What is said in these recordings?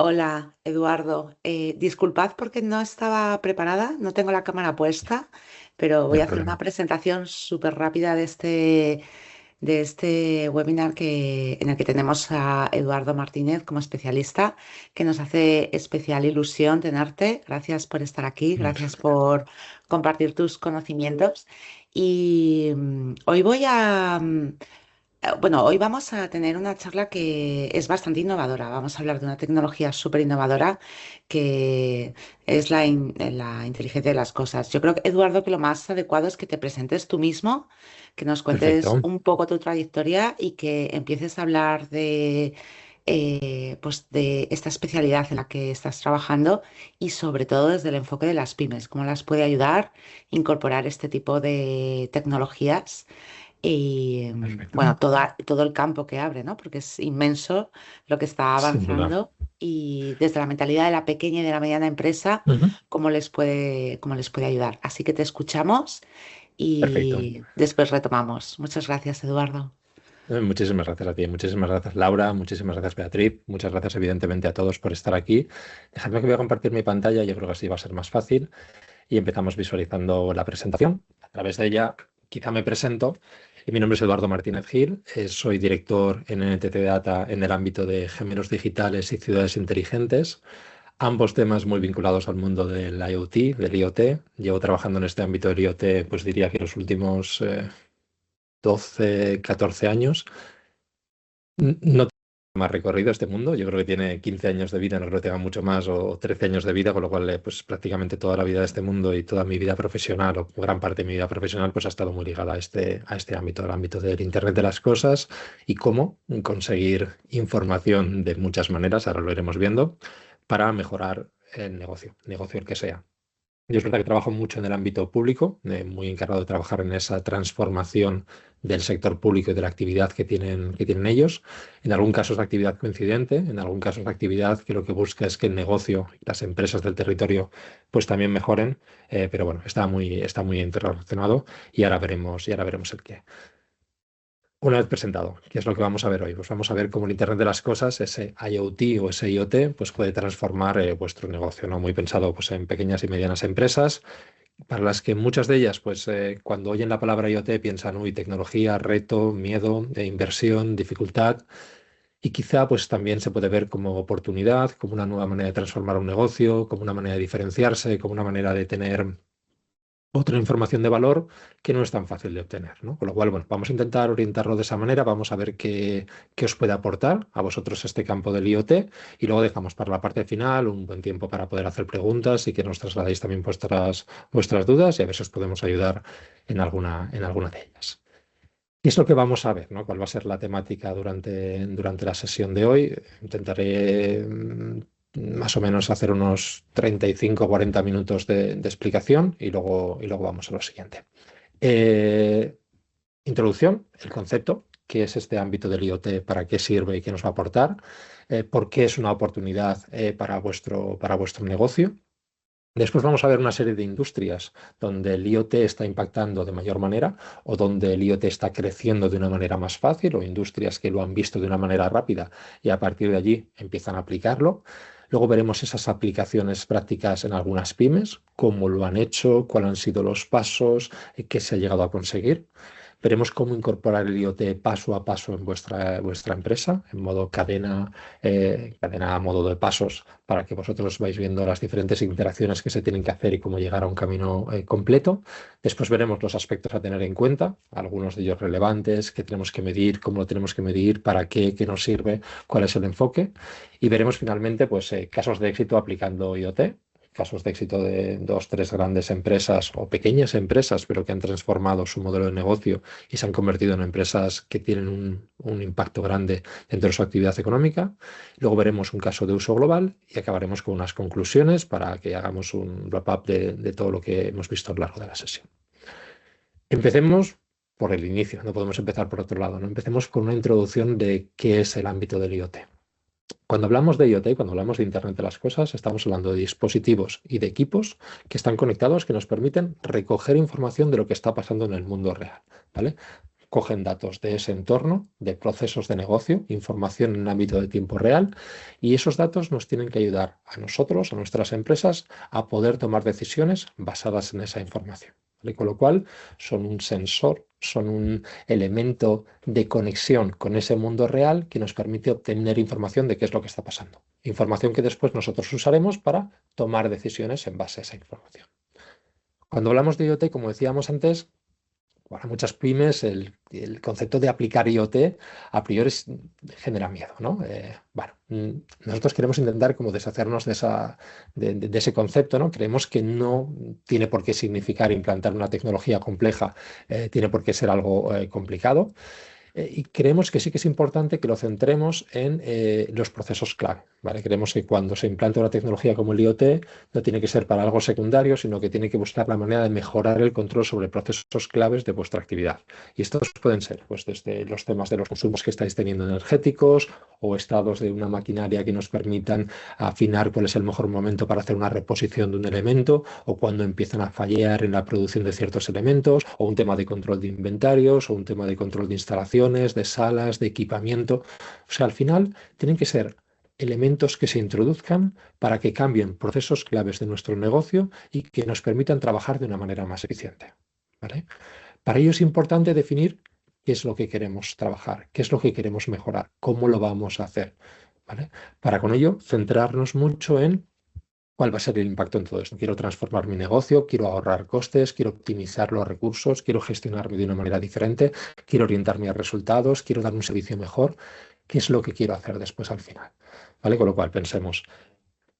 Hola, Eduardo. Disculpad porque no estaba preparada, no tengo la cámara puesta, pero No voy hay a hacer una problema. presentación súper rápida de este webinar en el que tenemos a Eduardo Martínez como especialista, que nos hace especial ilusión tenerte. Gracias por estar aquí, Muchas gracias gracias. por compartir tus conocimientos. Y hoy bueno, hoy vamos a tener una charla que es bastante innovadora. Vamos a hablar de una tecnología súper innovadora que es la inteligencia de las cosas. Yo creo, Eduardo, que lo más adecuado es que te presentes tú mismo, que nos cuentes Perfecto. un poco tu trayectoria y que empieces a hablar pues de esta especialidad en la que estás trabajando y sobre todo desde el enfoque de las pymes, cómo las puede ayudar a incorporar este tipo de tecnologías y Perfecto. bueno, todo el campo que abre, ¿no? Porque es inmenso lo que está Sin duda. avanzando y desde la mentalidad de la pequeña y de la mediana empresa, Ujú. cómo les puede ayudar. Así que te escuchamos Perfecto. y después retomamos. Muchas gracias, Eduardo. Muchísimas gracias a ti, muchísimas gracias Laura, muchísimas gracias Beatriz, muchas gracias evidentemente a todos por estar aquí. Dejadme que voy a compartir mi pantalla, yo creo que así va a ser más fácil y empezamos visualizando la presentación. A través de ella quizá me presento. Mi nombre es Eduardo Martínez Gil, soy director en NTT Data en el ámbito de géneros digitales y ciudades inteligentes. Ambos temas muy vinculados al mundo del IoT, del IoT. Llevo trabajando en este ámbito del IoT, pues diría que los últimos 12, 14 años. No tiene más recorrido este mundo. Yo creo que tiene 15 años de vida, no creo que tenga mucho más, o 13 años de vida, con lo cual, pues prácticamente toda la vida de este mundo y toda mi vida profesional, o gran parte de mi vida profesional, pues ha estado muy ligada a este ámbito, al ámbito del Internet de las cosas y cómo conseguir información de muchas maneras, ahora lo iremos viendo, para mejorar el negocio el que sea. Yo es verdad que trabajo mucho en el ámbito público, muy encargado de trabajar en esa transformación del sector público y de la actividad que tienen ellos. En algún caso es actividad coincidente, en algún caso es actividad que lo que busca es que el negocio y las empresas del territorio pues también mejoren, pero bueno, está muy interrelacionado y ahora veremos el qué. Una vez presentado, ¿qué es lo que vamos a ver hoy? Pues vamos a ver cómo el Internet de las cosas, ese IoT o ese IoT, pues puede transformar vuestro negocio, ¿no? Muy pensado pues, en pequeñas y medianas empresas, para las que muchas de ellas, pues cuando oyen la palabra IoT piensan, uy, tecnología, reto, miedo, inversión, dificultad, y quizá pues también se puede ver como oportunidad, como una nueva manera de transformar un negocio, como una manera de diferenciarse, como una manera de tener otra información de valor que no es tan fácil de obtener, ¿no? Con lo cual, bueno, vamos a intentar orientarlo de esa manera, vamos a ver qué os puede aportar a vosotros este campo del IoT y luego dejamos para la parte final un buen tiempo para poder hacer preguntas y que nos trasladéis también vuestras dudas y a ver si os podemos ayudar en alguna de ellas. ¿Qué es lo que vamos a ver, ¿no? ¿Cuál va a ser la temática durante la sesión de hoy? Intentaré más o menos hacer unos 35 o 40 minutos de explicación y luego vamos a lo siguiente. Eh, Introducción, el concepto, qué es este ámbito del IoT, para qué sirve y qué nos va a aportar, por qué es una oportunidad para vuestro negocio. Después vamos a ver una serie de industrias donde el IoT está impactando de mayor manera o donde el IoT está creciendo de una manera más fácil o industrias que lo han visto de una manera rápida y a partir de allí empiezan a aplicarlo. Luego veremos esas aplicaciones prácticas en algunas pymes, cómo lo han hecho, cuáles han sido los pasos, qué se ha llegado a conseguir. Veremos cómo incorporar el IoT paso a paso en vuestra empresa, en modo cadena a modo de pasos, para que vosotros vais viendo las diferentes interacciones que se tienen que hacer y cómo llegar a un camino completo. Después veremos los aspectos a tener en cuenta, algunos de ellos relevantes, qué tenemos que medir, cómo lo tenemos que medir, para qué nos sirve, cuál es el enfoque. Y veremos finalmente pues, casos de éxito aplicando IoT, casos de éxito de dos, tres grandes empresas o pequeñas empresas, pero que han transformado su modelo de negocio y se han convertido en empresas que tienen un impacto grande dentro de su actividad económica. Luego veremos un caso de uso global y acabaremos con unas conclusiones para que hagamos un wrap-up de todo lo que hemos visto a lo largo de la sesión. Empecemos por el inicio, no podemos empezar por otro lado, ¿no? Empecemos con una introducción de qué es el ámbito del IoT. Cuando hablamos de IoT, cuando hablamos de Internet de las Cosas, estamos hablando de dispositivos y de equipos que están conectados, que nos permiten recoger información de lo que está pasando en el mundo real, ¿vale? cogen datos de ese entorno, de procesos de negocio, información en el ámbito de tiempo real, y esos datos nos tienen que ayudar a nosotros, a nuestras empresas, a poder tomar decisiones basadas en esa información. ¿Vale? Con lo cual, son un sensor, son un elemento de conexión con ese mundo real que nos permite obtener información de qué es lo que está pasando. Información que después nosotros usaremos para tomar decisiones en base a esa información. Cuando hablamos de IoT, como decíamos antes, para muchas pymes el concepto de aplicar IoT a priori genera miedo, ¿no? Nosotros queremos intentar como deshacernos de ese concepto, ¿no? Creemos que no tiene por qué significar implantar una tecnología compleja, tiene por qué ser algo complicado. Y creemos que sí que es importante que lo centremos en los procesos clave, ¿vale? Creemos que cuando se implanta una tecnología como el IoT no tiene que ser para algo secundario, sino que tiene que buscar la manera de mejorar el control sobre procesos claves de vuestra actividad. Y estos pueden ser pues, desde los temas de los consumos que estáis teniendo energéticos o estados de una maquinaria que nos permitan afinar cuál es el mejor momento para hacer una reposición de un elemento o cuando empiezan a fallar en la producción de ciertos elementos o un tema de control de inventarios o un tema de control de instalación de salas, de equipamiento. O sea, al final tienen que ser elementos que se introduzcan para que cambien procesos claves de nuestro negocio y que nos permitan trabajar de una manera más eficiente. ¿Vale? Para ello es importante definir qué es lo que queremos trabajar, qué es lo que queremos mejorar, cómo lo vamos a hacer. ¿Vale? Para con ello centrarnos mucho en ¿cuál va a ser el impacto en todo esto? Quiero transformar mi negocio, quiero ahorrar costes, quiero optimizar los recursos, quiero gestionarme de una manera diferente, quiero orientarme a resultados, quiero dar un servicio mejor. ¿Qué es lo que quiero hacer después al final? ¿Vale? Con lo cual pensemos,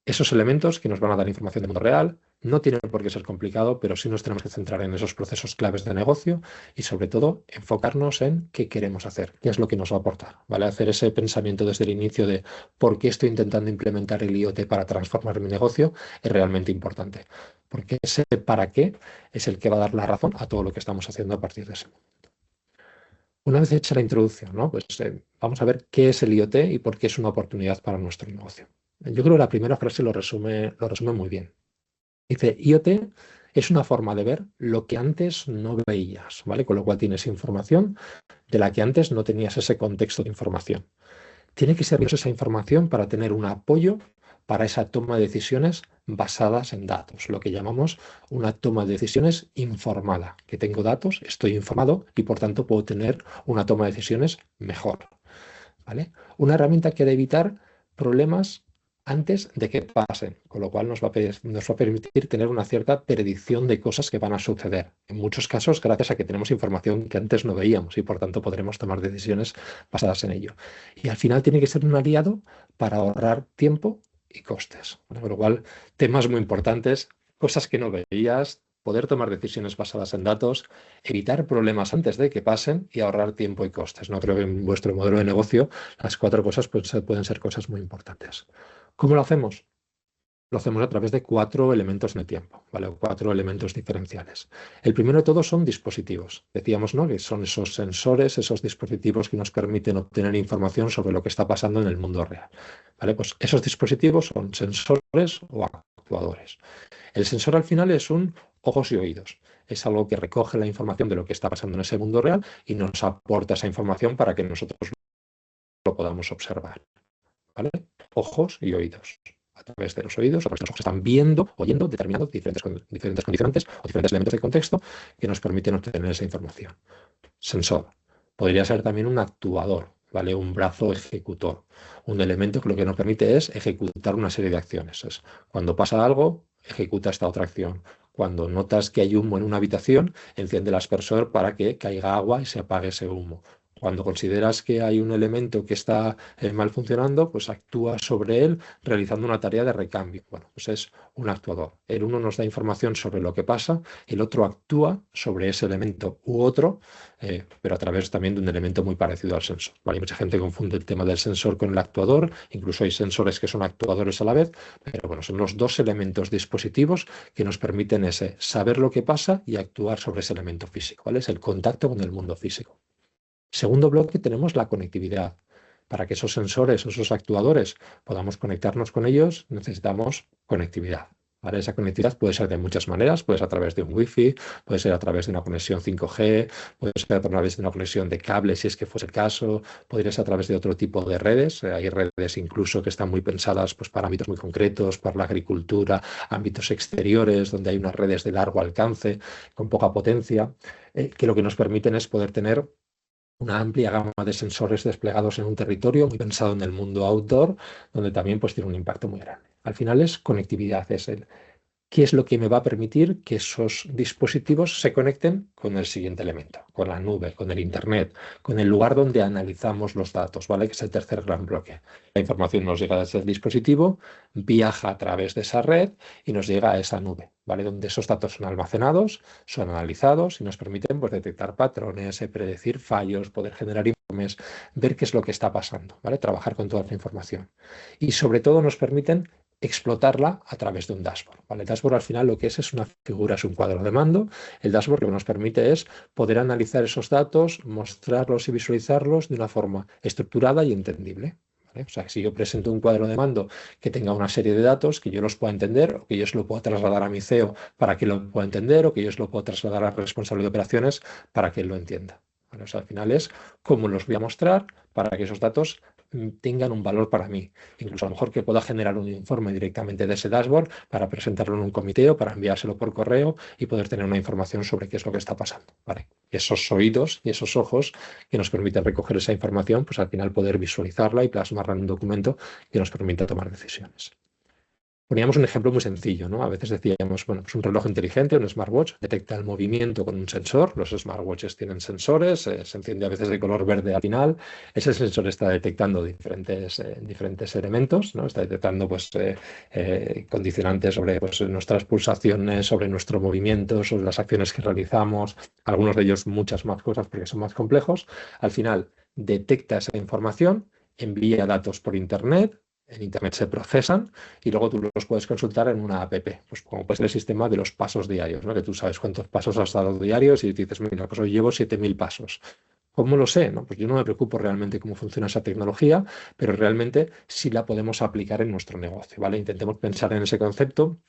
esos elementos que nos van a dar información del mundo real no tienen por qué ser complicado, pero sí nos tenemos que centrar en esos procesos claves de negocio y sobre todo enfocarnos en qué queremos hacer, qué es lo que nos va a aportar, ¿vale? Hacer ese pensamiento desde el inicio de por qué estoy intentando implementar el IoT para transformar mi negocio es realmente importante, porque ese para qué es el que va a dar la razón a todo lo que estamos haciendo a partir de ese momento. Una vez hecha la introducción, ¿no? Pues vamos a ver qué es el IoT y por qué es una oportunidad para nuestro negocio. Yo creo que la primera frase lo resume muy bien. Dice, IoT es una forma de ver lo que antes no veías, ¿vale? Con lo cual tienes información de la que antes no tenías ese contexto de información. Tiene que servir esa información para tener un apoyo para esa toma de decisiones basadas en datos, lo que llamamos una toma de decisiones informada, que tengo datos, estoy informado y por tanto puedo tener una toma de decisiones mejor, ¿vale? Una herramienta que ha de evitar problemas antes de que pasen, con lo cual nos va a permitir tener una cierta predicción de cosas que van a suceder. En muchos casos, gracias a que tenemos información que antes no veíamos y por tanto podremos tomar decisiones basadas en ello. Y al final tiene que ser un aliado para ahorrar tiempo y costes. ¿Vale? Con lo cual, temas muy importantes, cosas que no veías, poder tomar decisiones basadas en datos, evitar problemas antes de que pasen y ahorrar tiempo y costes. No creo que en vuestro modelo de negocio las cuatro cosas pueden ser cosas muy importantes. ¿Cómo lo hacemos? Lo hacemos a través de cuatro elementos de tiempo, ¿vale? O cuatro elementos diferenciales. El primero de todos son dispositivos. Decíamos, ¿no? Que son esos sensores, esos dispositivos que nos permiten obtener información sobre lo que está pasando en el mundo real. ¿Vale? Pues esos dispositivos son sensores o actuadores. El sensor al final es un ojos y oídos. Es algo que recoge la información de lo que está pasando en ese mundo real y nos aporta esa información para que nosotros lo podamos observar. ¿Vale? Ojos y oídos. A través de los oídos, a través de los ojos están viendo, oyendo, determinando diferentes condicionantes o diferentes elementos de contexto que nos permiten obtener esa información. Sensor. Podría ser también un actuador, ¿vale? Un brazo ejecutor. Un elemento que lo que nos permite es ejecutar una serie de acciones. Es cuando pasa algo, ejecuta esta otra acción. Cuando notas que hay humo en una habitación, enciende el aspersor para que caiga agua y se apague ese humo. Cuando consideras que hay un elemento que está mal funcionando, pues actúa sobre él realizando una tarea de recambio. Bueno, pues es un actuador. El uno nos da información sobre lo que pasa, el otro actúa sobre ese elemento u otro, pero a través también de un elemento muy parecido al sensor. ¿Vale? Mucha gente confunde el tema del sensor con el actuador, incluso hay sensores que son actuadores a la vez, pero bueno, son los dos elementos dispositivos que nos permiten saber lo que pasa y actuar sobre ese elemento físico. ¿Vale? Es el contacto con el mundo físico. Segundo bloque tenemos la conectividad. Para que esos sensores o esos actuadores podamos conectarnos con ellos, necesitamos conectividad. ¿vale? Esa conectividad puede ser de muchas maneras, puede ser a través de un Wi-Fi, puede ser a través de una conexión 5G, puede ser a través de una conexión de cable, si es que fuese el caso, podría ser a través de otro tipo de redes. Hay redes incluso que están muy pensadas pues, para ámbitos muy concretos, para la agricultura, ámbitos exteriores, donde hay unas redes de largo alcance, con poca potencia, que lo que nos permiten es poder tener una amplia gama de sensores desplegados en un territorio muy pensado en el mundo outdoor, donde también pues, tiene un impacto muy grande. Al final es conectividad, es el qué es lo que me va a permitir que esos dispositivos se conecten con el siguiente elemento, con la nube, con el Internet, con el lugar donde analizamos los datos, ¿vale? Que es el tercer gran bloque. La información nos llega desde el dispositivo, viaja a través de esa red y nos llega a esa nube, ¿vale? Donde esos datos son almacenados, son analizados y nos permiten pues, detectar patrones, predecir fallos, poder generar informes, ver qué es lo que está pasando, ¿vale? Trabajar con toda esa información. Y sobre todo nos permiten explotarla a través de un dashboard, ¿vale? El dashboard al final lo que es una figura, es un cuadro de mando. El dashboard lo que nos permite es poder analizar esos datos, mostrarlos y visualizarlos de una forma estructurada y entendible, ¿vale? O sea, si yo presento un cuadro de mando que tenga una serie de datos, que yo los pueda entender, o que yo se lo pueda trasladar a mi CEO para que lo pueda entender, o que yo se lo pueda trasladar al responsable de operaciones para que él lo entienda, ¿vale? O sea, al final es cómo los voy a mostrar para que esos datos tengan un valor para mí. Incluso a lo mejor que pueda generar un informe directamente de ese dashboard para presentarlo en un comité o para enviárselo por correo y poder tener una información sobre qué es lo que está pasando, ¿vale? Y esos oídos y esos ojos que nos permiten recoger esa información, pues al final poder visualizarla y plasmarla en un documento que nos permita tomar decisiones. Poníamos un ejemplo muy sencillo, ¿no? A veces decíamos, bueno, pues un reloj inteligente, un smartwatch, detecta el movimiento con un sensor. Los smartwatches tienen sensores, se enciende a veces de color verde al final. Ese sensor está detectando diferentes elementos, ¿no? Está detectando pues, condicionantes sobre pues, nuestras pulsaciones, sobre nuestro movimiento, sobre las acciones que realizamos, algunos de ellos muchas más cosas porque son más complejos. Al final detecta esa información, envía datos por Internet. En Internet se procesan y luego tú los puedes consultar en una app, pues como puede ser el sistema de los pasos diarios, ¿no? Que tú sabes cuántos pasos has dado diarios y dices, mira, pues hoy llevo 7.000 pasos. ¿Cómo lo sé? ¿No? Pues yo no me preocupo realmente cómo funciona esa tecnología, pero realmente sí la podemos aplicar en nuestro negocio, ¿vale? Intentemos pensar en ese concepto.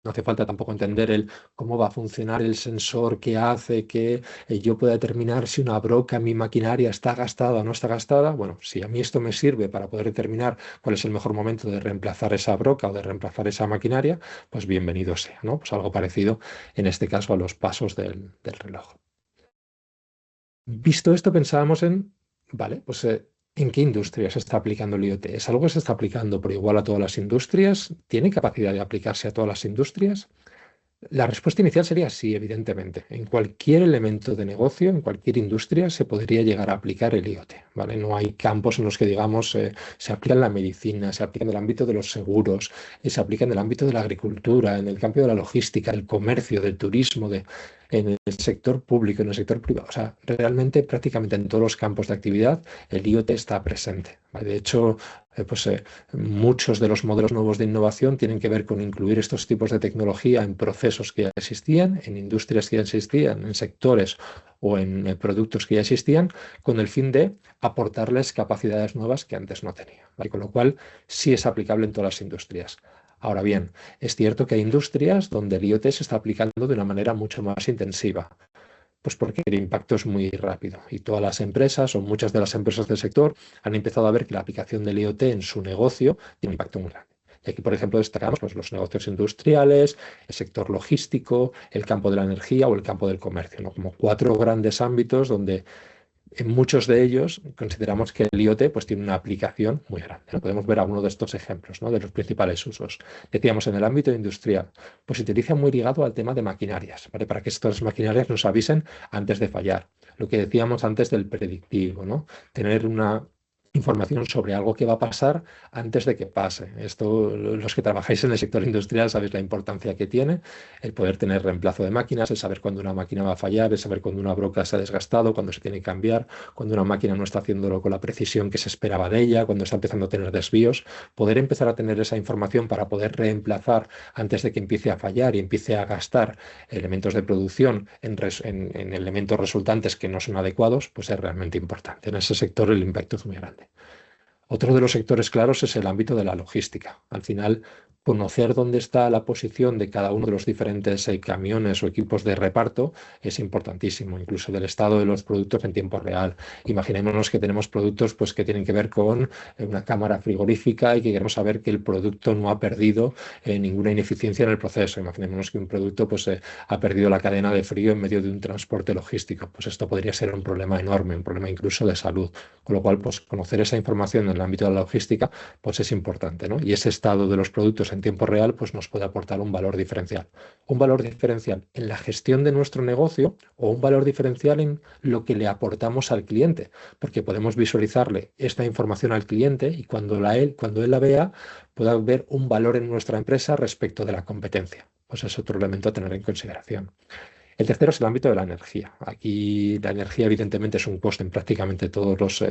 No hace falta tampoco entender el cómo va a funcionar el sensor que hace que yo pueda determinar si una broca en mi maquinaria está gastada o no está gastada. Bueno, si a mí esto me sirve para poder determinar cuál es el mejor momento de reemplazar esa broca o de reemplazar esa maquinaria, pues bienvenido sea, ¿no? Pues algo parecido en este caso a los pasos del reloj. Visto esto, pensábamos en, vale, pues ¿en qué industria se está aplicando el IoT? ¿Es algo que se está aplicando por igual a todas las industrias? ¿Tiene capacidad de aplicarse a todas las industrias? La respuesta inicial sería sí, evidentemente. En cualquier elemento de negocio, en cualquier industria, se podría llegar a aplicar el IoT, ¿vale? No hay campos en los que, digamos, se aplica en la medicina, se aplica en el ámbito de los seguros, se aplica en el ámbito de la agricultura, en el campo de la logística, el comercio, del turismo, en el sector público, en el sector privado. O sea, realmente prácticamente en todos los campos de actividad el IoT está presente, ¿vale? De hecho, muchos de los modelos nuevos de innovación tienen que ver con incluir estos tipos de tecnología en procesos que ya existían, en industrias que ya existían, en sectores o en productos que ya existían, con el fin de aportarles capacidades nuevas que antes no tenían, ¿vale? Con lo cual, sí es aplicable en todas las industrias. Ahora bien, es cierto que hay industrias donde el IoT se está aplicando de una manera mucho más intensiva. Pues porque el impacto es muy rápido y todas las empresas o muchas de las empresas del sector han empezado a ver que la aplicación del IoT en su negocio tiene un impacto muy grande. Y aquí, por ejemplo, destacamos pues, los negocios industriales, el sector logístico, el campo de la energía o el campo del comercio, ¿no? Como cuatro grandes ámbitos donde en muchos de ellos consideramos que el IoT pues, tiene una aplicación muy grande, ¿no? Podemos ver algunos de estos ejemplos, ¿no? De los principales usos. Decíamos, en el ámbito industrial, pues se utiliza muy ligado al tema de maquinarias, ¿vale? Para que estas maquinarias nos avisen antes de fallar. Lo que decíamos antes del predictivo, ¿no? Tener una información sobre algo que va a pasar antes de que pase. Esto, los que trabajáis en el sector industrial sabéis la importancia que tiene el poder tener reemplazo de máquinas, el saber cuándo una máquina va a fallar, el saber cuándo una broca se ha desgastado, cuándo se tiene que cambiar, cuando una máquina no está haciéndolo con la precisión que se esperaba de ella, cuando está empezando a tener desvíos, poder empezar a tener esa información para poder reemplazar antes de que empiece a fallar y empiece a gastar elementos de producción en elementos resultantes que no son adecuados, pues es realmente importante. En ese sector el impacto es muy grande. Otro de los sectores claros es el ámbito de la logística. Al final, conocer dónde está la posición de cada uno de los diferentes camiones o equipos de reparto es importantísimo, incluso del estado de los productos en tiempo real. Imaginémonos que tenemos productos pues, que tienen que ver con una cámara frigorífica y que queremos saber que el producto no ha perdido ninguna ineficiencia en el proceso. Imaginémonos que un producto pues, ha perdido la cadena de frío en medio de un transporte logístico. Pues esto podría ser un problema enorme, un problema incluso de salud. Con lo cual, pues, conocer esa información en el ámbito de la logística pues, es importante, ¿no? Y ese estado de los productos en tiempo real pues, nos puede aportar un valor diferencial. Un valor diferencial en la gestión de nuestro negocio o un valor diferencial en lo que le aportamos al cliente, porque podemos visualizarle esta información al cliente y cuando él la vea, pueda ver un valor en nuestra empresa respecto de la competencia. Pues es otro elemento a tener en consideración. El tercero es el ámbito de la energía. Aquí la energía evidentemente es un coste en prácticamente todos los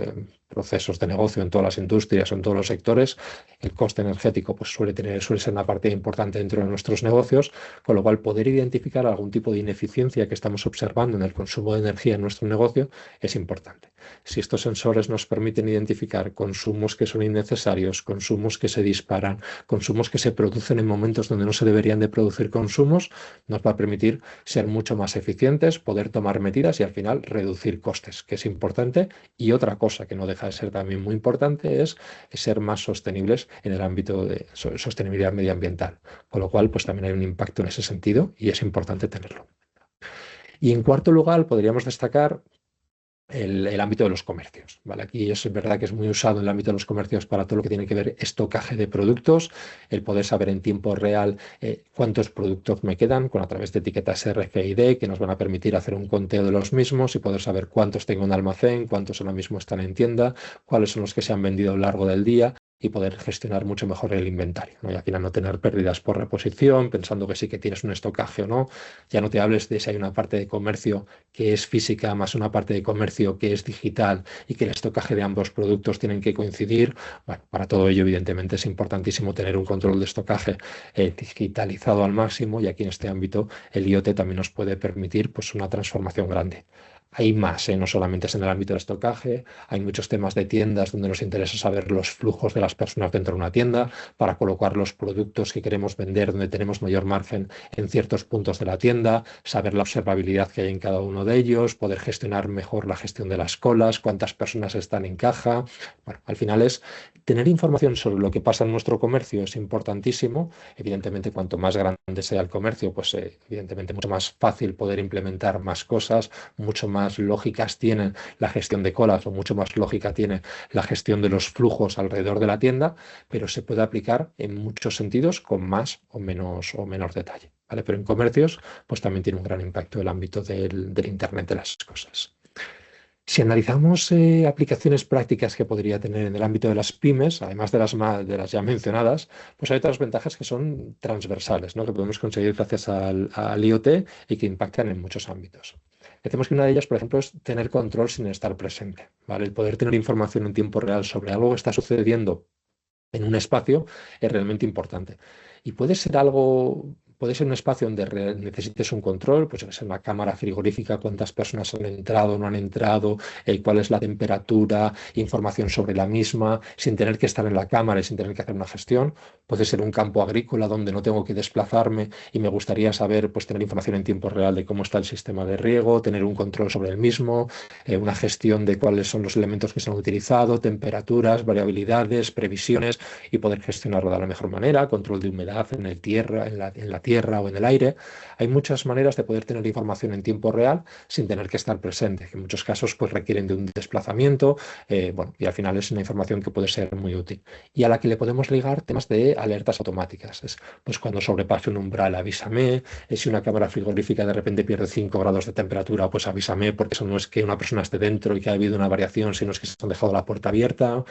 procesos de negocio, en todas las industrias o en todos los sectores. El coste energético pues, suele ser una parte importante dentro de nuestros negocios, con lo cual poder identificar algún tipo de ineficiencia que estamos observando en el consumo de energía en nuestro negocio es importante. Si estos sensores nos permiten identificar consumos que son innecesarios, consumos que se disparan, consumos que se producen en momentos donde no se deberían de producir consumos, nos va a permitir ser mucho más eficientes, poder tomar medidas y al final reducir costes, que es importante. Y otra cosa que no deja de ser también muy importante es ser más sostenibles en el ámbito de sostenibilidad medioambiental. Con lo cual, pues también hay un impacto en ese sentido y es importante tenerlo. Y en cuarto lugar, podríamos destacar el ámbito de los comercios. ¿Vale? Aquí es verdad que es muy usado en el ámbito de los comercios para todo lo que tiene que ver estocaje de productos, el poder saber en tiempo real cuántos productos me quedan con a través de etiquetas RFID que nos van a permitir hacer un conteo de los mismos y poder saber cuántos tengo en almacén, cuántos ahora mismo están en tienda, cuáles son los que se han vendido a lo largo del día y poder gestionar mucho mejor el inventario, ¿no? Y al final no tener pérdidas por reposición, pensando que sí que tienes un estocaje o no. Ya no te hables de si hay una parte de comercio que es física más una parte de comercio que es digital y que el estocaje de ambos productos tienen que coincidir. Bueno, para todo ello, evidentemente, es importantísimo tener un control de estocaje digitalizado al máximo y aquí en este ámbito el IoT también nos puede permitir pues, una transformación grande. Hay más, no solamente es en el ámbito del estocaje, hay muchos temas de tiendas donde nos interesa saber los flujos de las personas dentro de una tienda para colocar los productos que queremos vender donde tenemos mayor margen en ciertos puntos de la tienda, saber la observabilidad que hay en cada uno de ellos, poder gestionar mejor la gestión de las colas, cuántas personas están en caja. Bueno, al final es tener información sobre lo que pasa en nuestro comercio es importantísimo. Evidentemente, cuanto más grande sea el comercio, pues evidentemente mucho más fácil poder implementar más cosas, mucho más lógicas tiene la gestión de colas o mucho más lógica tiene la gestión de los flujos alrededor de la tienda, pero se puede aplicar en muchos sentidos con más o menos detalle. ¿Vale? Pero en comercios, pues también tiene un gran impacto el ámbito del Internet de las cosas. Si analizamos aplicaciones prácticas que podría tener en el ámbito de las pymes, además de las ya mencionadas, pues hay otras ventajas que son transversales, ¿no? Que podemos conseguir gracias al IoT y que impactan en muchos ámbitos. Decimos que una de ellas, por ejemplo, es tener control sin estar presente, ¿vale? El poder tener información en tiempo real sobre algo que está sucediendo en un espacio es realmente importante. Y puede ser un espacio donde necesites un control, pues es una cámara frigorífica, cuántas personas han entrado, no han entrado, cuál es la temperatura, información sobre la misma, sin tener que estar en la cámara y sin tener que hacer una gestión. Puede ser un campo agrícola donde no tengo que desplazarme y me gustaría saber, pues tener información en tiempo real de cómo está el sistema de riego, tener un control sobre el mismo, una gestión de cuáles son los elementos que se han utilizado, temperaturas, variabilidades, previsiones y poder gestionarlo de la mejor manera, control de humedad en la tierra o en el aire. Hay muchas maneras de poder tener información en tiempo real sin tener que estar presente, que en muchos casos pues, requieren de un desplazamiento, bueno, y al final es una información que puede ser muy útil. Y a la que le podemos ligar temas de alertas automáticas. Pues cuando sobrepase un umbral, avísame. Si una cámara frigorífica de repente pierde 5 grados de temperatura, pues avísame, porque eso no es que una persona esté dentro y que ha habido una variación, sino es que se han dejado la puerta abierta.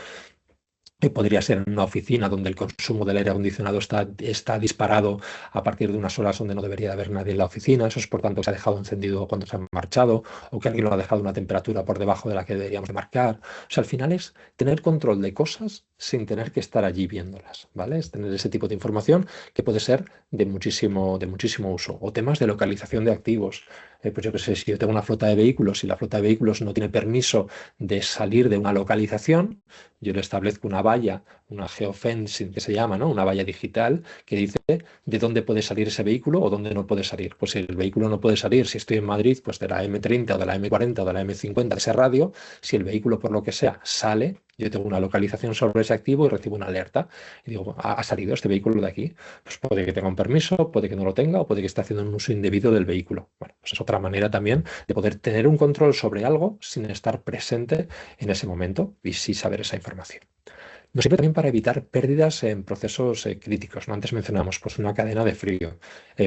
Podría ser en una oficina donde el consumo del aire acondicionado está disparado a partir de unas horas donde no debería de haber nadie en la oficina. Eso es por tanto que se ha dejado encendido cuando se ha marchado o que alguien lo ha dejado a una temperatura por debajo de la que deberíamos de marcar. O sea, al final es tener control de cosas sin tener que estar allí viéndolas, ¿vale? Es tener ese tipo de información que puede ser de muchísimo uso. O temas de localización de activos. pues yo qué sé, si yo tengo una flota de vehículos y la flota de vehículos no tiene permiso de salir de una localización, yo le establezco una valla, una geofencing que se llama, ¿no? Una valla digital que dice de dónde puede salir ese vehículo o dónde no puede salir. Pues si el vehículo no puede salir, si estoy en Madrid, pues de la M30 o de la M40 o de la M50, ese radio, si el vehículo por lo que sea sale, yo tengo una localización sobre ese activo y recibo una alerta. Y digo, ha salido este vehículo de aquí. Pues puede que tenga un permiso, puede que no lo tenga o puede que esté haciendo un uso indebido del vehículo. Bueno, pues es otra manera también de poder tener un control sobre algo sin estar presente en ese momento y sí saber esa información. Nos sirve también para evitar pérdidas en procesos críticos, ¿no? Antes mencionamos pues, una cadena de frío,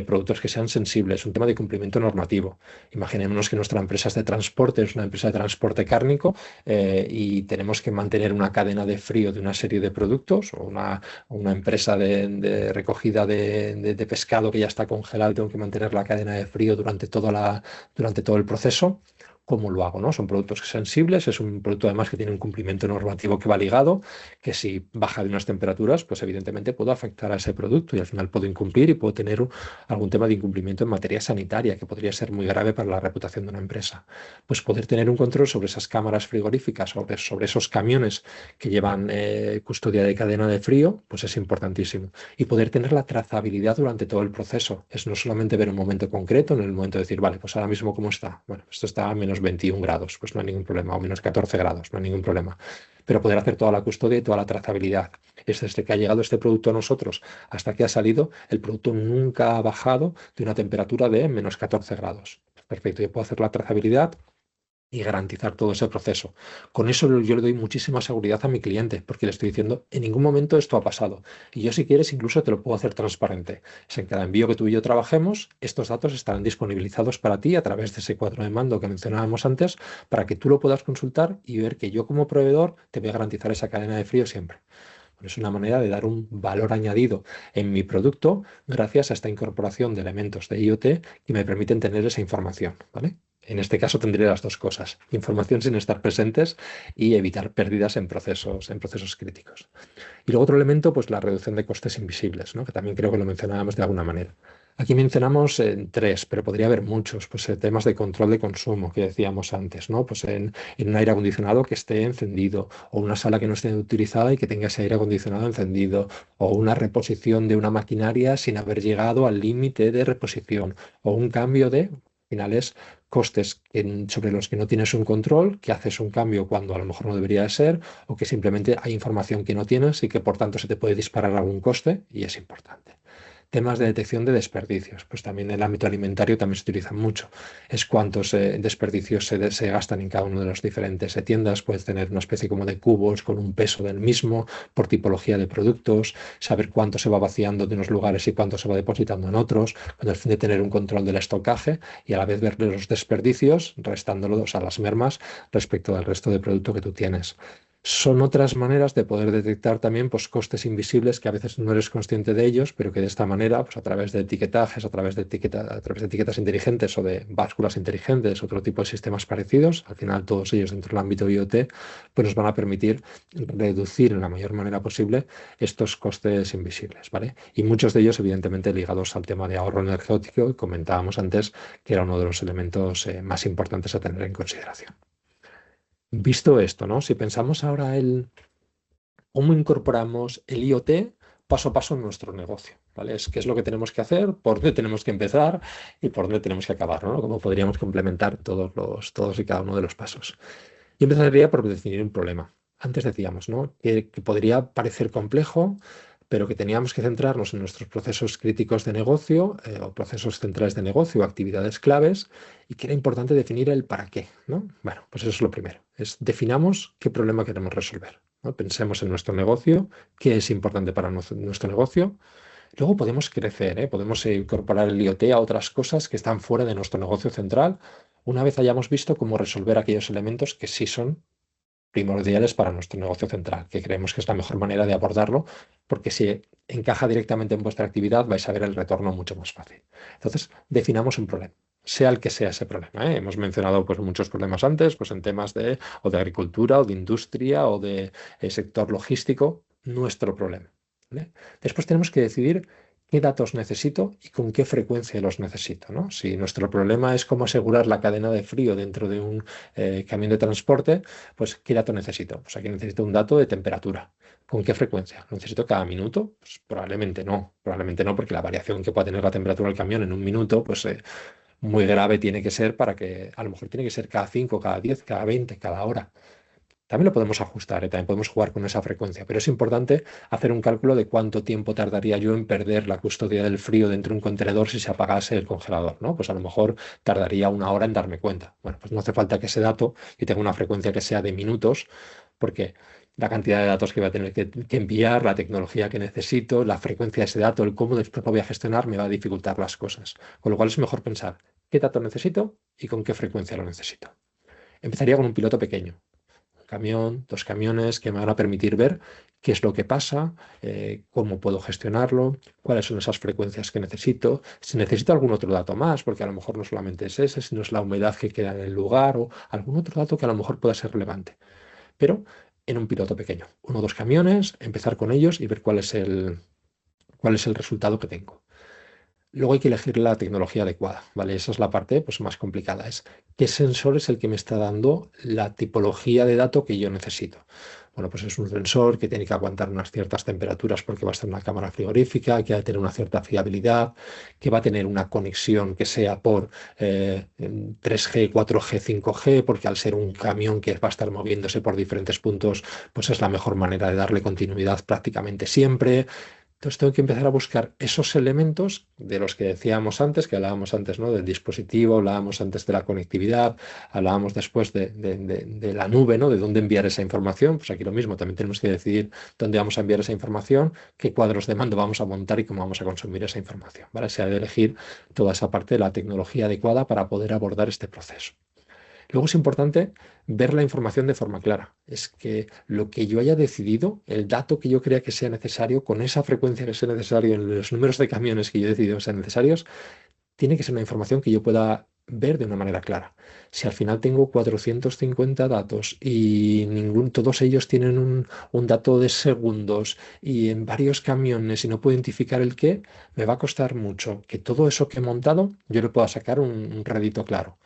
productos que sean sensibles, un tema de cumplimiento normativo. Imaginémonos que nuestra empresa es de transporte, es una empresa de transporte cárnico y tenemos que mantener una cadena de frío de una serie de productos o una empresa de recogida de pescado que ya está congelado y tengo que mantener la cadena de frío durante todo el proceso. ¿Cómo lo hago, no? Son productos sensibles, es un producto además que tiene un cumplimiento normativo que va ligado, que si baja de unas temperaturas, pues evidentemente puedo afectar a ese producto y al final puedo incumplir y puedo tener algún tema de incumplimiento en materia sanitaria que podría ser muy grave para la reputación de una empresa. Pues poder tener un control sobre esas cámaras frigoríficas, sobre esos camiones que llevan custodia de cadena de frío, pues es importantísimo. Y poder tener la trazabilidad durante todo el proceso. Es no solamente ver un momento concreto, en el momento de decir, vale, pues ahora mismo ¿cómo está? Bueno, esto está a menos 21 grados, pues no hay ningún problema, o menos 14 grados, no hay ningún problema, pero poder hacer toda la custodia y toda la trazabilidad. Es desde que ha llegado este producto a nosotros hasta que ha salido, el producto nunca ha bajado de una temperatura de menos 14 grados. Perfecto, yo puedo hacer la trazabilidad y garantizar todo ese proceso. Con eso yo le doy muchísima seguridad a mi cliente, porque le estoy diciendo, en ningún momento esto ha pasado. Y yo si quieres incluso te lo puedo hacer transparente. Es en cada envío que tú y yo trabajemos, estos datos estarán disponibilizados para ti a través de ese cuadro de mando que mencionábamos antes, para que tú lo puedas consultar y ver que yo como proveedor te voy a garantizar esa cadena de frío siempre. Es una manera de dar un valor añadido en mi producto gracias a esta incorporación de elementos de IoT que me permiten tener esa información, ¿vale? En este caso tendría las dos cosas, información sin estar presentes y evitar pérdidas en procesos críticos. Y luego otro elemento, pues la reducción de costes invisibles, ¿no? Que también creo que lo mencionábamos de alguna manera. Aquí mencionamos tres, pero podría haber muchos, pues temas de control de consumo que decíamos antes, ¿no? Pues en un aire acondicionado que esté encendido, o una sala que no esté utilizada y que tenga ese aire acondicionado encendido, o una reposición de una maquinaria sin haber llegado al límite de reposición, o un cambio de finales costes sobre los que no tienes un control, que haces un cambio cuando a lo mejor no debería de ser, o que simplemente hay información que no tienes y que por tanto se te puede disparar algún coste y es importante. Temas de detección de desperdicios, pues también en el ámbito alimentario también se utilizan mucho. Es cuántos desperdicios se gastan en cada uno de las diferentes tiendas. Puedes tener una especie como de cubos con un peso del mismo por tipología de productos, saber cuánto se va vaciando de unos lugares y cuánto se va depositando en otros, con el fin de tener un control del estocaje y a la vez ver los desperdicios, restándolos a las mermas respecto al resto de producto que tú tienes. Son otras maneras de poder detectar también pues, costes invisibles que a veces no eres consciente de ellos, pero que de esta manera, pues, a través de etiquetajes, a través de etiquetas inteligentes o de básculas inteligentes, otro tipo de sistemas parecidos, al final todos ellos dentro del ámbito IoT, pues nos van a permitir reducir en la mayor manera posible estos costes invisibles, ¿vale? Y muchos de ellos, evidentemente, ligados al tema de ahorro energético, y comentábamos antes que era uno de los elementos más importantes a tener en consideración. Visto esto, ¿no? Si pensamos ahora el cómo incorporamos el IoT paso a paso en nuestro negocio, ¿vale? Es qué es lo que tenemos que hacer, por dónde tenemos que empezar y por dónde tenemos que acabar, ¿no? Cómo podríamos complementar todos y cada uno de los pasos. Yo empezaría por definir un problema. Antes decíamos, ¿no? Que podría parecer complejo, pero que teníamos que centrarnos en nuestros procesos críticos de negocio o procesos centrales de negocio o actividades claves y que era importante definir el para qué, ¿no? Bueno, pues eso es lo primero. Definamos qué problema queremos resolver, ¿no? Pensemos en nuestro negocio, qué es importante para nuestro negocio. Luego podemos crecer, ¿eh? Podemos incorporar el IoT a otras cosas que están fuera de nuestro negocio central, una vez hayamos visto cómo resolver aquellos elementos que sí son primordiales para nuestro negocio central, que creemos que es la mejor manera de abordarlo, porque si encaja directamente en vuestra actividad vais a ver el retorno mucho más fácil. Entonces, definamos un problema, sea el que sea ese problema, ¿eh? Hemos mencionado pues, muchos problemas antes, pues en temas o de agricultura, o de industria, o de sector logístico, nuestro problema, ¿vale? Después tenemos que decidir qué datos necesito y con qué frecuencia los necesito, ¿no? Si nuestro problema es cómo asegurar la cadena de frío dentro de un camión de transporte, pues ¿qué dato necesito? Pues aquí necesito un dato de temperatura. ¿Con qué frecuencia? ¿Lo necesito cada minuto? Pues probablemente no, porque la variación que pueda tener la temperatura del camión en un minuto, pues muy grave tiene que ser para que a lo mejor tiene que ser cada 5, cada 10, cada 20, cada hora. También lo podemos ajustar, también podemos jugar con esa frecuencia, pero es importante hacer un cálculo de cuánto tiempo tardaría yo en perder la custodia del frío dentro de un contenedor si se apagase el congelador, ¿no? Pues a lo mejor tardaría una hora en darme cuenta. Bueno, pues no hace falta que ese dato y tenga una frecuencia que sea de minutos, porque la cantidad de datos que voy a tener que enviar, la tecnología que necesito, la frecuencia de ese dato, el cómo después lo voy a gestionar, me va a dificultar las cosas. Con lo cual es mejor pensar qué dato necesito y con qué frecuencia lo necesito. Empezaría con un piloto pequeño, camión, 2 camiones que me van a permitir ver qué es lo que pasa, cómo puedo gestionarlo, cuáles son esas frecuencias que necesito, si necesito algún otro dato más, porque a lo mejor no solamente es ese, sino es la humedad que queda en el lugar o algún otro dato que a lo mejor pueda ser relevante. Pero en un piloto pequeño, 1 o 2 camiones, empezar con ellos y ver cuál es el resultado que tengo. Luego hay que elegir la tecnología adecuada, ¿vale? Esa es la parte pues, más complicada, es qué sensor es el que me está dando la tipología de dato que yo necesito. Bueno, pues es un sensor que tiene que aguantar unas ciertas temperaturas porque va a estar en una cámara frigorífica, que va a tener una cierta fiabilidad, que va a tener una conexión que sea por 3G, 4G, 5G, porque al ser un camión que va a estar moviéndose por diferentes puntos, pues es la mejor manera de darle continuidad prácticamente siempre. Entonces tengo que empezar a buscar esos elementos de los que decíamos antes, que hablábamos antes, ¿no? Del dispositivo, hablábamos antes de la conectividad, hablábamos después de la nube, ¿no? De dónde enviar esa información. Pues aquí lo mismo, también tenemos que decidir dónde vamos a enviar esa información, qué cuadros de mando vamos a montar y cómo vamos a consumir esa información, ¿vale? Se ha de elegir toda esa parte de la tecnología adecuada para poder abordar este proceso. Luego es importante ver la información de forma clara. Es que lo que yo haya decidido, el dato que yo crea que sea necesario, con esa frecuencia que sea necesario, en los números de camiones que yo he decidido sean necesarios, tiene que ser una información que yo pueda ver de una manera clara. Si al final tengo 450 datos y todos ellos tienen un dato de segundos y en varios camiones y no puedo identificar el qué, me va a costar mucho que todo eso que he montado yo le pueda sacar un rédito claro.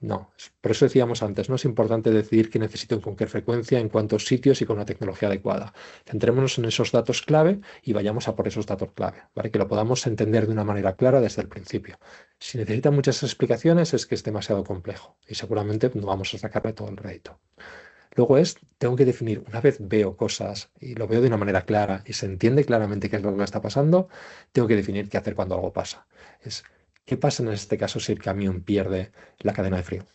No, por eso decíamos antes, no es importante decidir qué necesito, con qué frecuencia, en cuántos sitios y con la tecnología adecuada. Centrémonos en esos datos clave y vayamos a por esos datos clave, ¿vale? Que lo podamos entender de una manera clara desde el principio. Si necesita muchas explicaciones es que es demasiado complejo y seguramente no vamos a sacarle todo el rédito. Luego tengo que definir, una vez veo cosas y lo veo de una manera clara y se entiende claramente qué es lo que está pasando, tengo que definir qué hacer cuando algo pasa. ¿Qué pasa en este caso si el camión pierde la cadena de frío?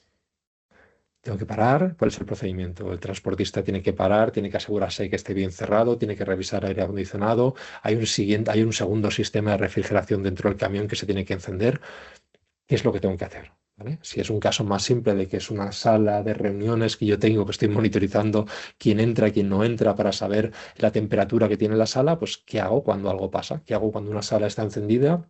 Tengo que parar. ¿Cuál es el procedimiento? El transportista tiene que parar, tiene que asegurarse que esté bien cerrado, tiene que revisar aire acondicionado. Hay un segundo sistema de refrigeración dentro del camión que se tiene que encender. ¿Qué es lo que tengo que hacer? ¿Vale? Si es un caso más simple de que es una sala de reuniones que yo tengo, que estoy monitorizando quién entra, quién no entra para saber la temperatura que tiene la sala, pues ¿qué hago cuando algo pasa? ¿Qué hago cuando una sala está encendida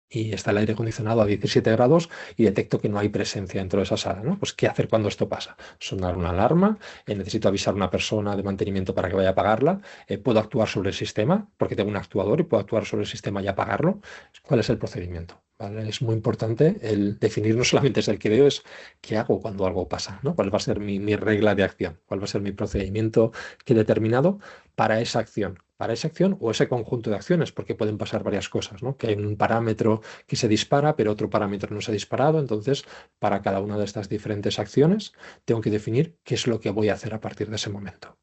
y está el aire acondicionado a 17 grados y detecto que no hay presencia dentro de esa sala, ¿no? Pues, ¿qué hacer cuando esto pasa? Sonar una alarma, necesito avisar a una persona de mantenimiento para que vaya a apagarla, puedo actuar sobre el sistema, porque tengo un actuador y puedo actuar sobre el sistema y apagarlo. ¿Cuál es el procedimiento? ¿Vale? Es muy importante el definir, no solamente es el que veo, es qué hago cuando algo pasa, ¿no? ¿Cuál va a ser mi regla de acción? ¿Cuál va a ser mi procedimiento que he determinado para esa acción? Para esa acción o ese conjunto de acciones, porque pueden pasar varias cosas, ¿no? Que hay un parámetro que se dispara, pero otro parámetro no se ha disparado. Entonces, para cada una de estas diferentes acciones, tengo que definir qué es lo que voy a hacer a partir de ese momento.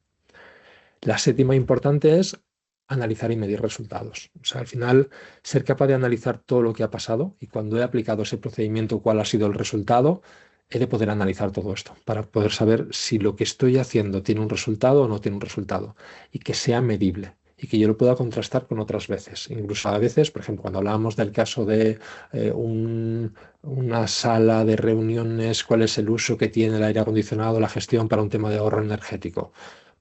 La séptima importante es analizar y medir resultados. O sea, al final, ser capaz de analizar todo lo que ha pasado y cuando he aplicado ese procedimiento, cuál ha sido el resultado, he de poder analizar todo esto para poder saber si lo que estoy haciendo tiene un resultado o no tiene un resultado y que sea medible y que yo lo pueda contrastar con otras veces. Incluso a veces, por ejemplo, cuando hablábamos del caso de una sala de reuniones, cuál es el uso que tiene el aire acondicionado, la gestión para un tema de ahorro energético.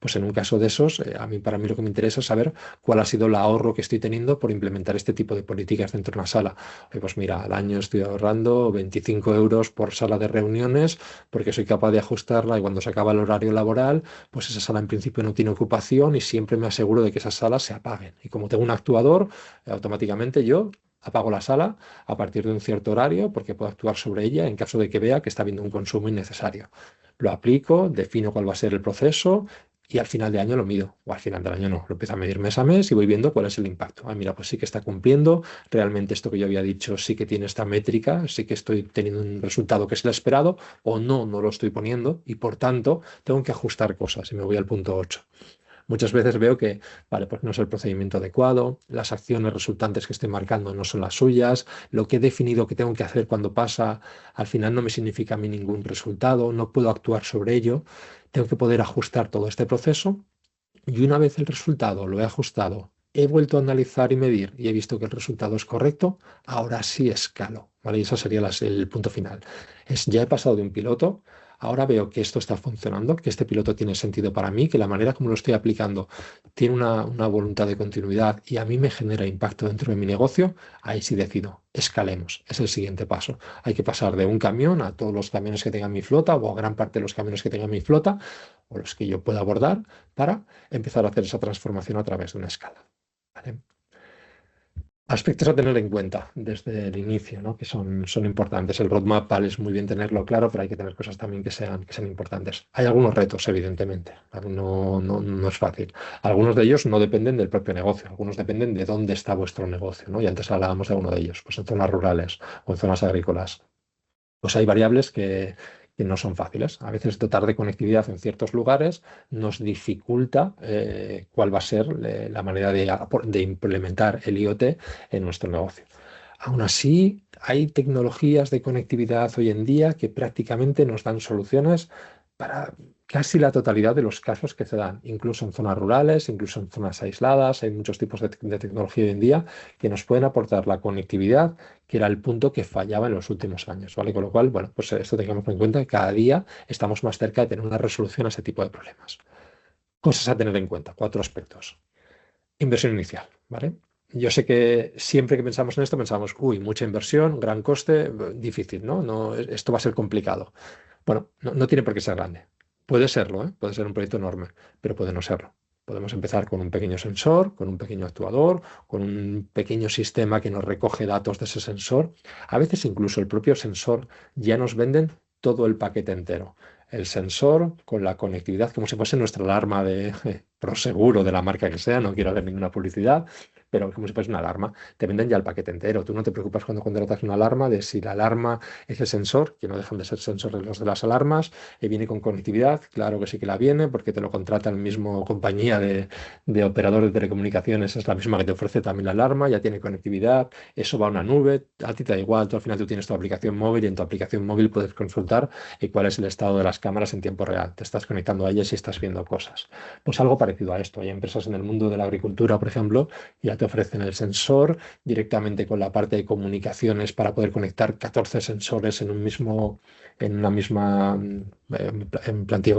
Pues en un caso de esos, para mí lo que me interesa es saber cuál ha sido el ahorro que estoy teniendo por implementar este tipo de políticas dentro de una sala. Pues mira, al año estoy ahorrando 25 euros por sala de reuniones porque soy capaz de ajustarla y cuando se acaba el horario laboral, pues esa sala en principio no tiene ocupación y siempre me aseguro de que esas salas se apaguen. Y como tengo un actuador, automáticamente yo apago la sala a partir de un cierto horario porque puedo actuar sobre ella en caso de que vea que está habiendo un consumo innecesario. Lo aplico, defino cuál va a ser el proceso y al final de año lo mido, o al final del año no, lo empiezo a medir mes a mes y voy viendo cuál es el impacto. Ah, mira, pues sí que está cumpliendo, realmente esto que yo había dicho sí que tiene esta métrica, sí que estoy teniendo un resultado que es el esperado, o no, no lo estoy poniendo y por tanto tengo que ajustar cosas y me voy al punto 8. Muchas veces veo que, vale, pues no es el procedimiento adecuado, las acciones resultantes que estoy marcando no son las suyas, lo que he definido que tengo que hacer cuando pasa, al final no me significa a mí ningún resultado, no puedo actuar sobre ello, tengo que poder ajustar todo este proceso y una vez el resultado lo he ajustado, he vuelto a analizar y medir y he visto que el resultado es correcto, ahora sí escalo, ¿vale? Y eso sería el punto final. Ya he pasado de un piloto, ahora veo que esto está funcionando, que este piloto tiene sentido para mí, que la manera como lo estoy aplicando tiene una voluntad de continuidad y a mí me genera impacto dentro de mi negocio, ahí sí decido, escalemos, es el siguiente paso. Hay que pasar de un camión a todos los camiones que tenga mi flota o a gran parte de los camiones que tenga mi flota o los que yo pueda abordar para empezar a hacer esa transformación a través de una escala. ¿Vale? Aspectos a tener en cuenta desde el inicio, ¿no? Que son importantes. El roadmap vale, es muy bien tenerlo claro, pero hay que tener cosas también que sean importantes. Hay algunos retos, evidentemente. ¿Vale? No es fácil. Algunos de ellos no dependen del propio negocio, algunos dependen de dónde está vuestro negocio, ¿no? Y antes hablábamos de uno de ellos, pues en zonas rurales o en zonas agrícolas. Pues hay variables que no son fáciles. A veces dotar de conectividad en ciertos lugares nos dificulta cuál va a ser la manera de implementar el IoT en nuestro negocio. Aún así, hay tecnologías de conectividad hoy en día que prácticamente nos dan soluciones para casi la totalidad de los casos que se dan, incluso en zonas rurales, incluso en zonas aisladas. Hay muchos tipos de tecnología hoy en día que nos pueden aportar la conectividad que era el punto que fallaba en los últimos años, ¿vale? Con lo cual, bueno, pues esto tengamos en cuenta que cada día estamos más cerca de tener una resolución a ese tipo de problemas. Cosas a tener en cuenta, cuatro aspectos. Inversión inicial, ¿vale? Yo sé que siempre que pensamos en esto pensamos, uy, mucha inversión, gran coste, difícil, ¿no? Esto va a ser complicado. Bueno, no tiene por qué ser grande. Puede serlo, ¿eh? Puede ser un proyecto enorme, pero puede no serlo. Podemos empezar con un pequeño sensor, con un pequeño actuador, con un pequeño sistema que nos recoge datos de ese sensor. A veces incluso el propio sensor ya nos venden todo el paquete entero. El sensor con la conectividad, como si fuese nuestra alarma de Proseguro, de la marca que sea, no quiero hacer ninguna publicidad, pero como si fuese una alarma. Te venden ya el paquete entero. Tú no te preocupas cuando contratas una alarma de si la alarma es el sensor, que no dejan de ser sensores los de las alarmas, y viene con conectividad. Claro que sí que la viene, porque te lo contrata el mismo compañía de operador de telecomunicaciones, es la misma que te ofrece también la alarma, ya tiene conectividad, eso va a una nube, a ti te da igual, tú al final tú tienes tu aplicación móvil y en tu aplicación móvil puedes consultar cuál es el estado de las cámaras en tiempo real. Te estás conectando a ellas y estás viendo cosas. Pues algo parecido a esto. Hay empresas en el mundo de la agricultura, por ejemplo, ya te ofrecen el sensor directamente con la parte de comunicaciones para poder conectar 14 sensores en una misma en plantilla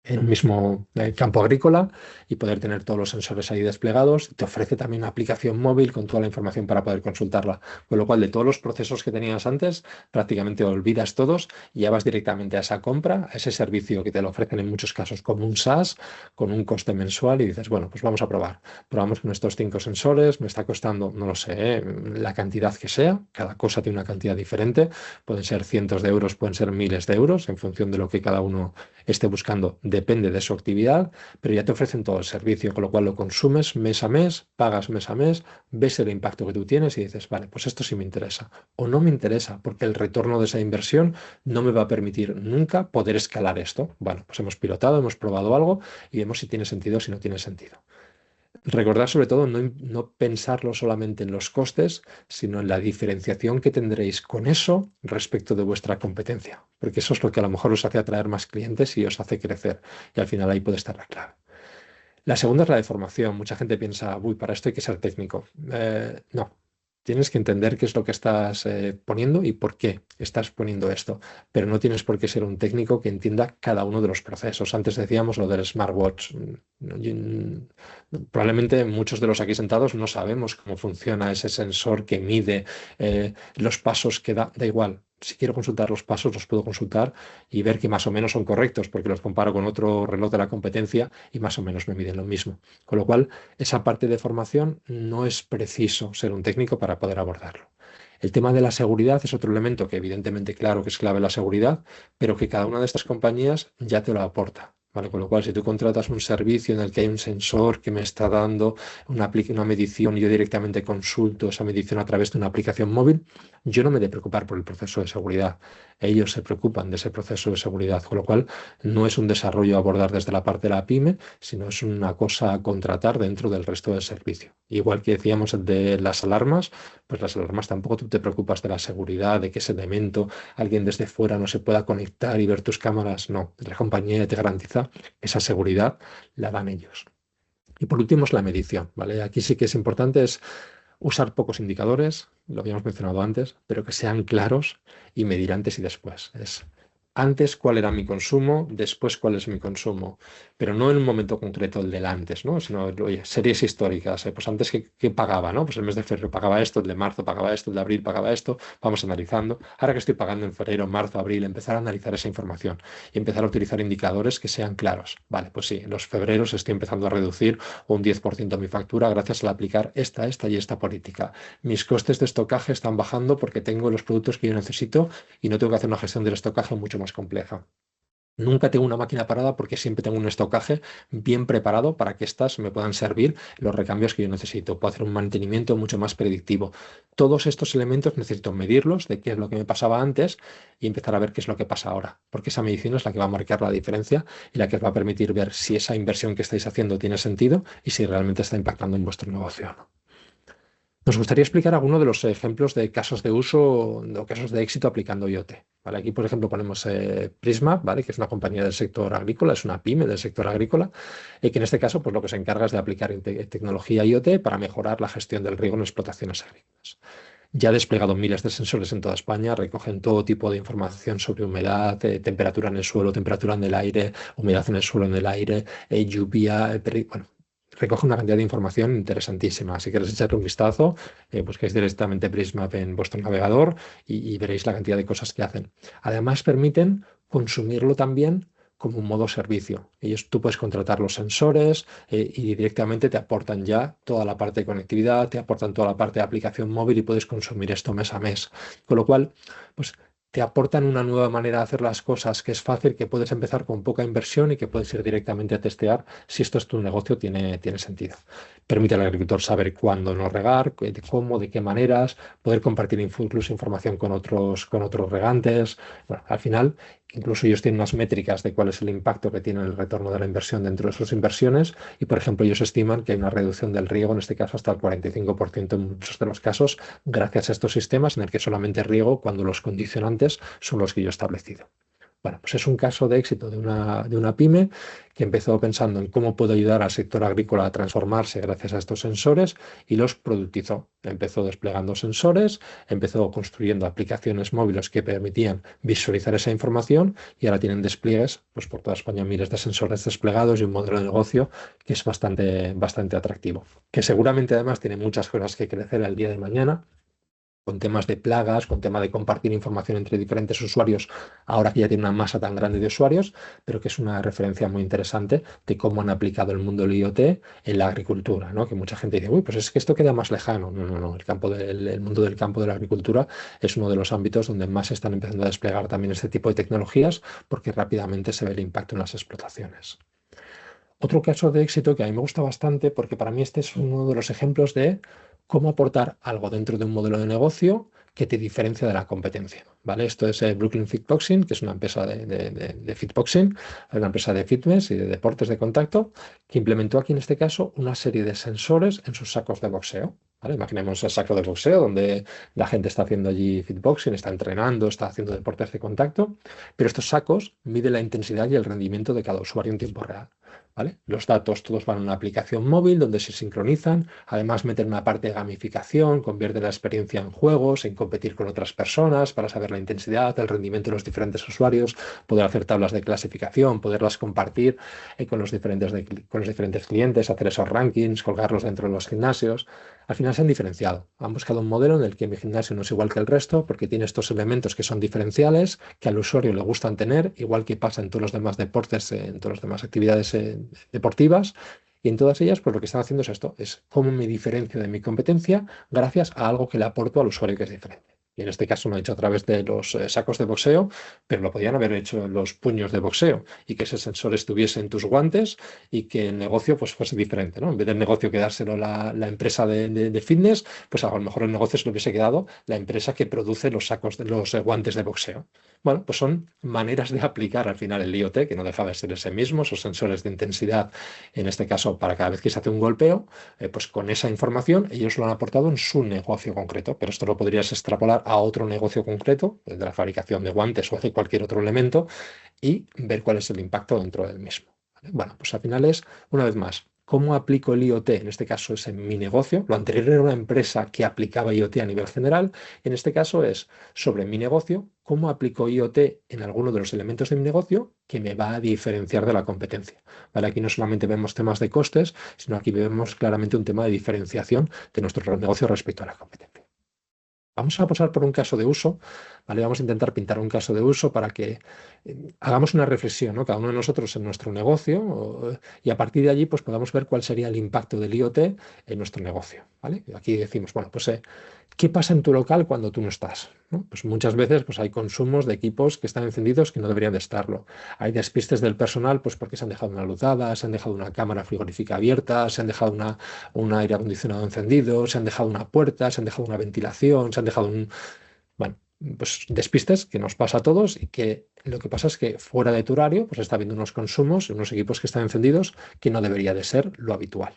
en un mismo campo agrícola y poder tener todos los sensores ahí desplegados. Te ofrece también una aplicación móvil con toda la información para poder consultarla. Con lo cual, de todos los procesos que tenías antes, prácticamente olvidas todos y ya vas directamente a esa compra, a ese servicio que te lo ofrecen en muchos casos como un SaaS, con un coste mensual y dices, bueno, pues vamos a probar. Probamos con estos 5 sensores, me está costando, no lo sé, la cantidad que sea, cada cosa tiene una cantidad diferente, pueden ser cientos de euros, pueden ser miles de euros, en función de lo que cada uno esté buscando, depende de su actividad, pero ya te ofrecen todo el servicio, con lo cual lo consumes mes a mes, pagas mes a mes, ves el impacto que tú tienes y dices, vale, pues esto sí me interesa. O no me interesa, porque el retorno de esa inversión no me va a permitir nunca poder escalar esto. Bueno, pues hemos pilotado, hemos probado algo y vemos si tiene sentido o si no tiene sentido. Recordad sobre todo no pensarlo solamente en los costes, sino en la diferenciación que tendréis con eso respecto de vuestra competencia, porque eso es lo que a lo mejor os hace atraer más clientes y os hace crecer. Y al final ahí puede estar la clave. La segunda es la de formación. Mucha gente piensa, uy, para esto hay que ser técnico. No. Tienes que entender qué es lo que estás poniendo y por qué estás poniendo esto, pero no tienes por qué ser un técnico que entienda cada uno de los procesos. Antes decíamos lo del smartwatch. Probablemente muchos de los aquí sentados no sabemos cómo funciona ese sensor que mide los pasos que da. Da igual. Si quiero consultar los pasos, los puedo consultar y ver que más o menos son correctos, porque los comparo con otro reloj de la competencia y más o menos me miden lo mismo. Con lo cual, esa parte de formación no es preciso ser un técnico para poder abordarlo. El tema de la seguridad es otro elemento que evidentemente claro que es clave la seguridad, pero que cada una de estas compañías ya te lo aporta. ¿Vale? Con lo cual, si tú contratas un servicio en el que hay un sensor que me está dando una medición y yo directamente consulto esa medición a través de una aplicación móvil, yo no me he de preocupar por el proceso de seguridad. Ellos se preocupan de ese proceso de seguridad, con lo cual no es un desarrollo a abordar desde la parte de la pyme, sino es una cosa a contratar dentro del resto del servicio. Igual que decíamos de las alarmas, pues las alarmas tampoco tú te preocupas de la seguridad, de que ese elemento, alguien desde fuera no se pueda conectar y ver tus cámaras. No, la compañía te garantiza esa seguridad, la dan ellos. Y por último es la medición, ¿vale? Aquí sí que es importante es usar pocos indicadores, lo habíamos mencionado antes, pero que sean claros y medir antes y después. Es antes cuál era mi consumo, después cuál es mi consumo, pero no en un momento concreto el del antes, ¿no? Sino, oye, series históricas, pues antes qué pagaba, ¿no? Pues el mes de febrero pagaba esto, el de marzo pagaba esto, el de abril pagaba esto, vamos analizando. Ahora que estoy pagando en febrero, marzo, abril, empezar a analizar esa información y empezar a utilizar indicadores que sean claros. Vale, pues sí, en los febreros estoy empezando a reducir un 10% mi factura gracias al aplicar esta y esta política. Mis costes de estocaje están bajando porque tengo los productos que yo necesito y no tengo que hacer una gestión del estocaje mucho más compleja. Nunca tengo una máquina parada porque siempre tengo un estocaje bien preparado para que éstas me puedan servir los recambios que yo necesito. Puedo hacer un mantenimiento mucho más predictivo. Todos estos elementos necesito medirlos de qué es lo que me pasaba antes y empezar a ver qué es lo que pasa ahora, porque esa medicina es la que va a marcar la diferencia y la que os va a permitir ver si esa inversión que estáis haciendo tiene sentido y si realmente está impactando en vuestro negocio o no. Nos gustaría explicar algunos de los ejemplos de casos de uso o casos de éxito aplicando IoT. ¿Vale? Aquí, por ejemplo, ponemos Prisma, ¿vale? Que es una compañía del sector agrícola, es una pyme del sector agrícola, que en este caso pues, lo que se encarga es de aplicar tecnología IoT para mejorar la gestión del riego en explotaciones agrícolas. Ya ha desplegado miles de sensores en toda España, recogen todo tipo de información sobre humedad, temperatura en el suelo, temperatura en el aire, humedad en el suelo, en el aire, lluvia, bueno, recoge una cantidad de información interesantísima. Si queréis echarle un vistazo, buscáis directamente Prismap en vuestro navegador y veréis la cantidad de cosas que hacen. Además, permiten consumirlo también como un modo servicio. Tú puedes contratar los sensores y directamente te aportan ya toda la parte de conectividad, te aportan toda la parte de aplicación móvil y puedes consumir esto mes a mes. Con lo cual, pues te aportan una nueva manera de hacer las cosas, que es fácil, que puedes empezar con poca inversión y que puedes ir directamente a testear si esto es tu negocio, tiene sentido. Permite al agricultor saber cuándo no regar, cómo, de qué maneras, poder compartir incluso información con otros regantes. Bueno, al final, incluso ellos tienen unas métricas de cuál es el impacto que tiene el retorno de la inversión dentro de sus inversiones y, por ejemplo, ellos estiman que hay una reducción del riego, en este caso hasta el 45% en muchos de los casos, gracias a estos sistemas en el que solamente riego cuando los condicionantes son los que yo he establecido. Bueno, pues es un caso de éxito de una pyme que empezó pensando en cómo puedo ayudar al sector agrícola a transformarse gracias a estos sensores y los productizó. Empezó desplegando sensores, empezó construyendo aplicaciones móviles que permitían visualizar esa información y ahora tienen despliegues pues, por toda España, miles de sensores desplegados y un modelo de negocio que es bastante atractivo. Que seguramente además tiene muchas cosas que crecer el día de mañana con temas de plagas, con tema de compartir información entre diferentes usuarios, ahora que ya tiene una masa tan grande de usuarios, pero que es una referencia muy interesante de cómo han aplicado el mundo del IoT en la agricultura, ¿no? Que mucha gente dice, uy, pues es que esto queda más lejano. No, no, no. El mundo del campo de la agricultura es uno de los ámbitos donde más se están empezando a desplegar también este tipo de tecnologías porque rápidamente se ve el impacto en las explotaciones. Otro caso de éxito que a mí me gusta bastante, porque para mí este es uno de los ejemplos de cómo aportar algo dentro de un modelo de negocio que te diferencia de la competencia. ¿Vale? Esto es Brooklyn Fitboxing, que es una empresa de fitboxing, una empresa de fitness y de deportes de contacto, que implementó aquí en este caso una serie de sensores en sus sacos de boxeo. ¿Vale? Imaginemos el saco de boxeo donde la gente está haciendo allí fitboxing, está entrenando, está haciendo deportes de contacto, pero estos sacos miden la intensidad y el rendimiento de cada usuario en tiempo real. ¿vale? Los datos todos van a una aplicación móvil donde se sincronizan, además meten una parte de gamificación, convierten la experiencia en juegos, en competir con otras personas para saber la intensidad, el rendimiento de los diferentes usuarios, poder hacer tablas de clasificación, poderlas compartir con los diferentes clientes, hacer esos rankings, colgarlos dentro de los gimnasios. Al final se han diferenciado. Han buscado un modelo en el que mi gimnasio no es igual que el resto porque tiene estos elementos que son diferenciales, que al usuario le gustan tener, igual que pasa en todos los demás deportes, en todas las demás actividades deportivas. Y en todas ellas, pues lo que están haciendo es esto, es cómo me diferencio de mi competencia gracias a algo que le aporto al usuario que es diferente. Y en este caso lo han hecho a través de los sacos de boxeo, pero lo podían haber hecho en los puños de boxeo y que ese sensor estuviese en tus guantes y que el negocio pues fuese diferente, ¿no? En vez del negocio quedárselo la empresa de fitness, pues a lo mejor el negocio se lo hubiese quedado la empresa que produce los sacos de los guantes de boxeo. Bueno, pues son maneras de aplicar al final el IoT, que no dejaba de ser ese mismo, esos sensores de intensidad, en este caso para cada vez que se hace un golpeo, pues con esa información ellos lo han aportado en su negocio concreto, pero esto lo podrías extrapolar a otro negocio concreto, el de la fabricación de guantes o de cualquier otro elemento, y ver cuál es el impacto dentro del mismo. ¿Vale? Bueno, pues al final es, una vez más, ¿cómo aplico el IoT? En este caso es en mi negocio. Lo anterior era una empresa que aplicaba IoT a nivel general. En este caso es sobre mi negocio, ¿cómo aplico IoT en alguno de los elementos de mi negocio que me va a diferenciar de la competencia? ¿Vale? Aquí no solamente vemos temas de costes, sino aquí vemos claramente un tema de diferenciación de nuestro negocio respecto a la competencia. Vamos a pasar por un caso de uso, ¿vale? Vamos a intentar pintar un caso de uso para que hagamos una reflexión, ¿no? Cada uno de nosotros en nuestro negocio y a partir de allí pues podamos ver cuál sería el impacto del IoT en nuestro negocio, ¿vale? Aquí decimos, bueno, pues ¿qué pasa en tu local cuando tú no estás? ¿No? Pues muchas veces pues, hay consumos de equipos que están encendidos que no deberían de estarlo. Hay despistes del personal pues porque se han dejado una luz dada, se han dejado una cámara frigorífica abierta, se han dejado un aire acondicionado encendido, se han dejado una puerta, se han dejado una ventilación, se han dejado un... Bueno, pues despistes que nos pasa a todos y que lo que pasa es que fuera de tu horario pues está habiendo unos consumos, unos equipos que están encendidos que no debería de ser lo habitual.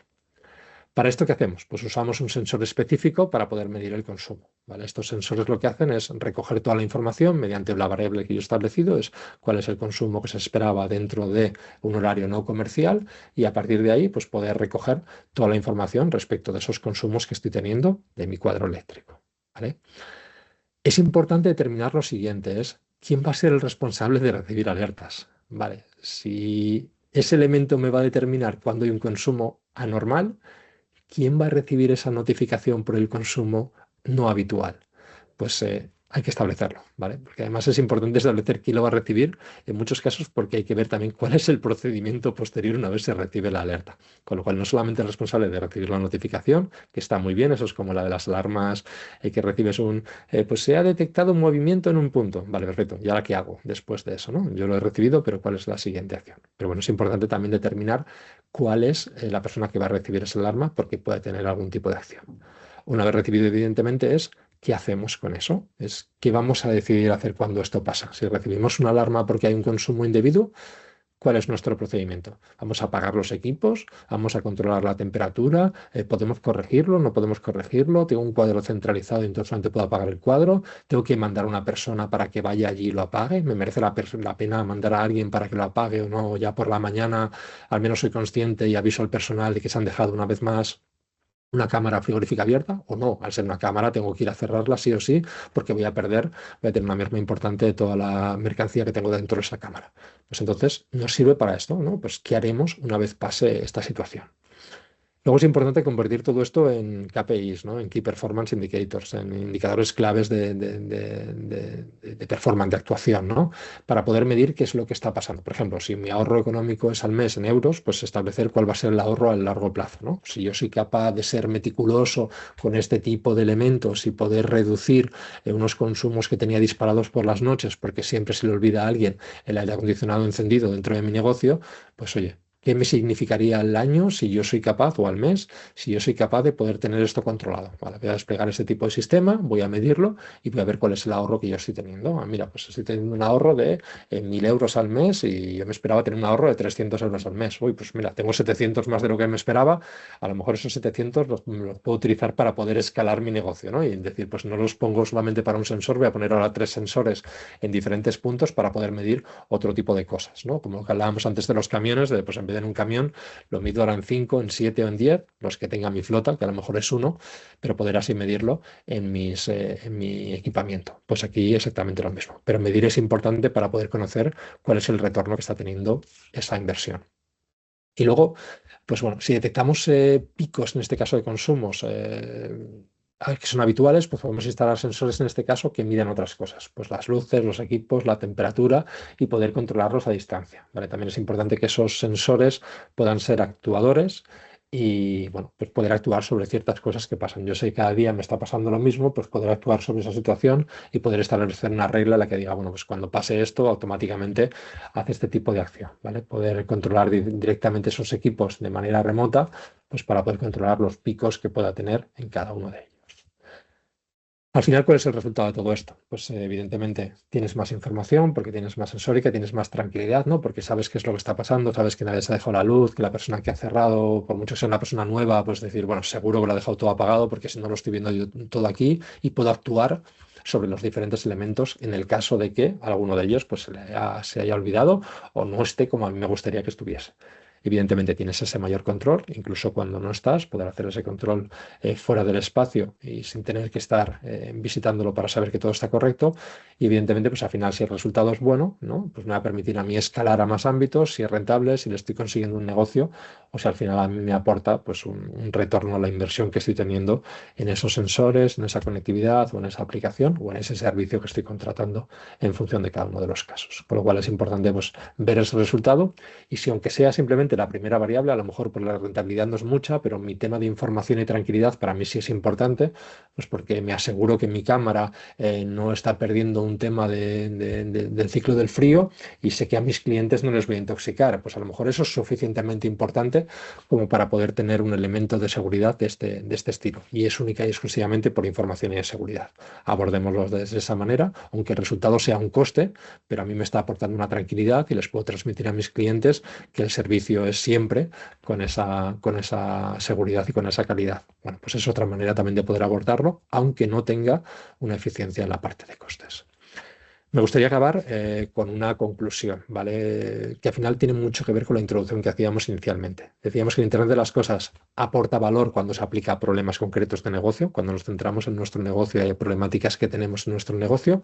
¿Para esto qué hacemos? Pues usamos un sensor específico para poder medir el consumo, ¿vale? Estos sensores lo que hacen es recoger toda la información mediante la variable que yo he establecido, es cuál es el consumo que se esperaba dentro de un horario no comercial y a partir de ahí pues poder recoger toda la información respecto de esos consumos que estoy teniendo de mi cuadro eléctrico, ¿vale? Es importante determinar lo siguiente, es quién va a ser el responsable de recibir alertas, ¿vale? Si ese elemento me va a determinar cuando hay un consumo anormal, ¿quién va a recibir esa notificación por el consumo no habitual? Pues hay que establecerlo, ¿vale? Porque además es importante establecer quién lo va a recibir en muchos casos porque hay que ver también cuál es el procedimiento posterior una vez se recibe la alerta. Con lo cual no solamente el responsable de recibir la notificación, que está muy bien, eso es como la de las alarmas, que recibes pues se ha detectado un movimiento en un punto. Vale, perfecto. ¿Y ahora qué hago después de eso, no? Yo lo he recibido, pero ¿cuál es la siguiente acción? Pero bueno, es importante también determinar cuál es la persona que va a recibir esa alarma porque puede tener algún tipo de acción. Una vez recibido, evidentemente, es qué hacemos con eso. Es qué vamos a decidir hacer cuando esto pasa. Si recibimos una alarma porque hay un consumo indebido, ¿cuál es nuestro procedimiento? ¿Vamos a apagar los equipos? ¿Vamos a controlar la temperatura? ¿Podemos corregirlo? ¿No podemos corregirlo? ¿Tengo un cuadro centralizado y entonces solamente puedo apagar el cuadro? ¿Tengo que mandar a una persona para que vaya allí y lo apague? ¿Me merece la pena mandar a alguien para que lo apague o no? Ya por la mañana al menos soy consciente y aviso al personal de que se han dejado una vez más una cámara frigorífica abierta o no. Al ser una cámara tengo que ir a cerrarla sí o sí porque voy a tener una merma importante de toda la mercancía que tengo dentro de esa cámara. Pues entonces nos sirve para esto, ¿no? Pues ¿qué haremos una vez pase esta situación? Luego es importante convertir todo esto en KPIs, ¿no? En Key Performance Indicators, en indicadores claves de performance, de actuación, ¿no? Para poder medir qué es lo que está pasando. Por ejemplo, si mi ahorro económico es al mes en euros, pues establecer cuál va a ser el ahorro a largo plazo, ¿no? Si yo soy capaz de ser meticuloso con este tipo de elementos y poder reducir unos consumos que tenía disparados por las noches, porque siempre se le olvida a alguien el aire acondicionado encendido dentro de mi negocio, pues oye, ¿qué me significaría al año si yo soy capaz, o al mes, si yo soy capaz de poder tener esto controlado? Vale, voy a desplegar este tipo de sistema, voy a medirlo y voy a ver cuál es el ahorro que yo estoy teniendo. Ah, mira, pues estoy teniendo un ahorro de 1.000 euros al mes y yo me esperaba tener un ahorro de 300 euros al mes. Uy, pues mira, tengo 700 más de lo que me esperaba. A lo mejor esos 700 los puedo utilizar para poder escalar mi negocio, ¿no? Y decir, pues no los pongo solamente para un sensor, voy a poner ahora 3 sensores en diferentes puntos para poder medir otro tipo de cosas, ¿no? Como lo que hablábamos antes de los camiones, pues en vez de en un camión, lo mido ahora en 5, en 7 o en 10, los que tenga mi flota, que a lo mejor es uno, pero poder así medirlo en mi equipamiento. Pues aquí exactamente lo mismo. Pero medir es importante para poder conocer cuál es el retorno que está teniendo esa inversión. Y luego, pues bueno, si detectamos picos, en este caso de consumos, que son habituales, pues podemos instalar sensores en este caso que miden otras cosas, pues las luces, los equipos, la temperatura y poder controlarlos a distancia, ¿vale? También es importante que esos sensores puedan ser actuadores y, bueno, pues poder actuar sobre ciertas cosas que pasan. Yo sé que cada día me está pasando lo mismo, pues poder actuar sobre esa situación y poder establecer una regla en la que diga, bueno, pues cuando pase esto, automáticamente hace este tipo de acción, ¿vale? Poder controlar directamente esos equipos de manera remota, pues para poder controlar los picos que pueda tener en cada uno de ellos. Al final, ¿cuál es el resultado de todo esto? Pues evidentemente tienes más información porque tienes más sensórica, tienes más tranquilidad, ¿no? Porque sabes qué es lo que está pasando, sabes que nadie se ha dejado la luz, que la persona que ha cerrado, por mucho que sea una persona nueva, pues decir, bueno, seguro que lo ha dejado todo apagado porque si no lo estoy viendo yo todo aquí y puedo actuar sobre los diferentes elementos en el caso de que alguno de ellos pues se haya olvidado o no esté como a mí me gustaría que estuviese. Evidentemente tienes ese mayor control, incluso cuando no estás, poder hacer ese control fuera del espacio y sin tener que estar visitándolo para saber que todo está correcto. Y evidentemente, pues al final, si el resultado es bueno, ¿no? Pues me va a permitir a mí escalar a más ámbitos, si es rentable, si le estoy consiguiendo un negocio, o si al final a mí me aporta pues un retorno a la inversión que estoy teniendo en esos sensores, en esa conectividad o en esa aplicación o en ese servicio que estoy contratando en función de cada uno de los casos. Por lo cual es importante pues, ver ese resultado y si aunque sea simplemente la primera variable, a lo mejor por la rentabilidad no es mucha, pero mi tema de información y tranquilidad para mí sí es importante, pues porque me aseguro que mi cámara no está perdiendo un tema del ciclo del frío y sé que a mis clientes no les voy a intoxicar. Pues a lo mejor eso es suficientemente importante como para poder tener un elemento de seguridad de este estilo. Y es única y exclusivamente por información y de seguridad. Abordémoslo de esa manera, aunque el resultado sea un coste, pero a mí me está aportando una tranquilidad y les puedo transmitir a mis clientes que el servicio es siempre con esa seguridad y con esa calidad. Bueno, pues es otra manera también de poder abordarlo, aunque no tenga una eficiencia en la parte de costes. Me gustaría acabar con una conclusión, ¿vale? Que al final tiene mucho que ver con la introducción que hacíamos inicialmente. Decíamos que el Internet de las cosas aporta valor cuando se aplica a problemas concretos de negocio, cuando nos centramos en nuestro negocio y hay problemáticas que tenemos en nuestro negocio,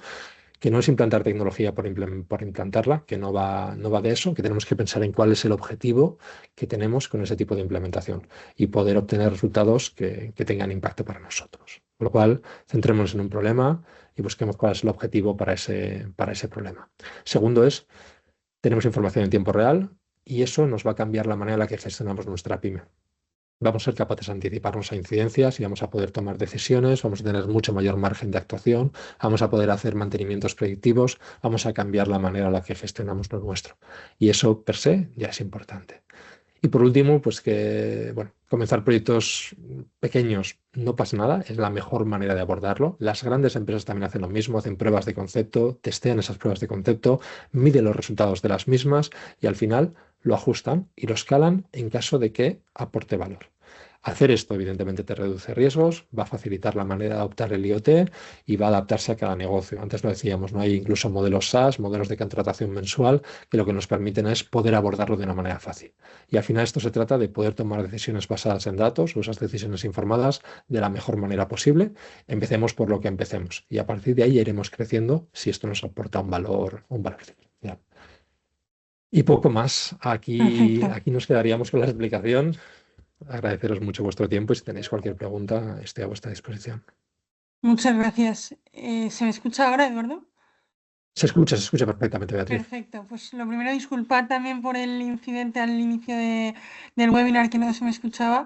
que no es implantar tecnología por implantarla, que no va de eso, que tenemos que pensar en cuál es el objetivo que tenemos con ese tipo de implementación y poder obtener resultados que tengan impacto para nosotros. Con lo cual, centrémonos en un problema y busquemos cuál es el objetivo para ese problema. Segundo es, tenemos información en tiempo real y eso nos va a cambiar la manera en la que gestionamos nuestra pyme. Vamos a ser capaces de anticiparnos a incidencias y vamos a poder tomar decisiones, vamos a tener mucho mayor margen de actuación, vamos a poder hacer mantenimientos predictivos, vamos a cambiar la manera en la que gestionamos lo nuestro. Y eso per se ya es importante. Y por último, pues que, bueno, comenzar proyectos pequeños no pasa nada, es la mejor manera de abordarlo. Las grandes empresas también hacen lo mismo, hacen pruebas de concepto, testean esas pruebas de concepto, miden los resultados de las mismas y al final lo ajustan y lo escalan en caso de que aporte valor. Hacer esto, evidentemente, te reduce riesgos, va a facilitar la manera de adoptar el IoT y va a adaptarse a cada negocio. Antes lo decíamos, no hay incluso modelos SaaS, modelos de contratación mensual, que lo que nos permiten es poder abordarlo de una manera fácil. Y al final esto se trata de poder tomar decisiones basadas en datos o esas decisiones informadas de la mejor manera posible. Empecemos por lo que empecemos y a partir de ahí iremos creciendo si esto nos aporta un valor diferencial. Y poco más. Perfecto. Aquí nos quedaríamos con la explicación. Agradeceros mucho vuestro tiempo y si tenéis cualquier pregunta, estoy a vuestra disposición. Muchas gracias. ¿Se me escucha ahora, Eduardo? Se escucha perfectamente, Beatriz. Perfecto. Pues lo primero, disculpar también por el incidente al inicio del webinar que no se me escuchaba.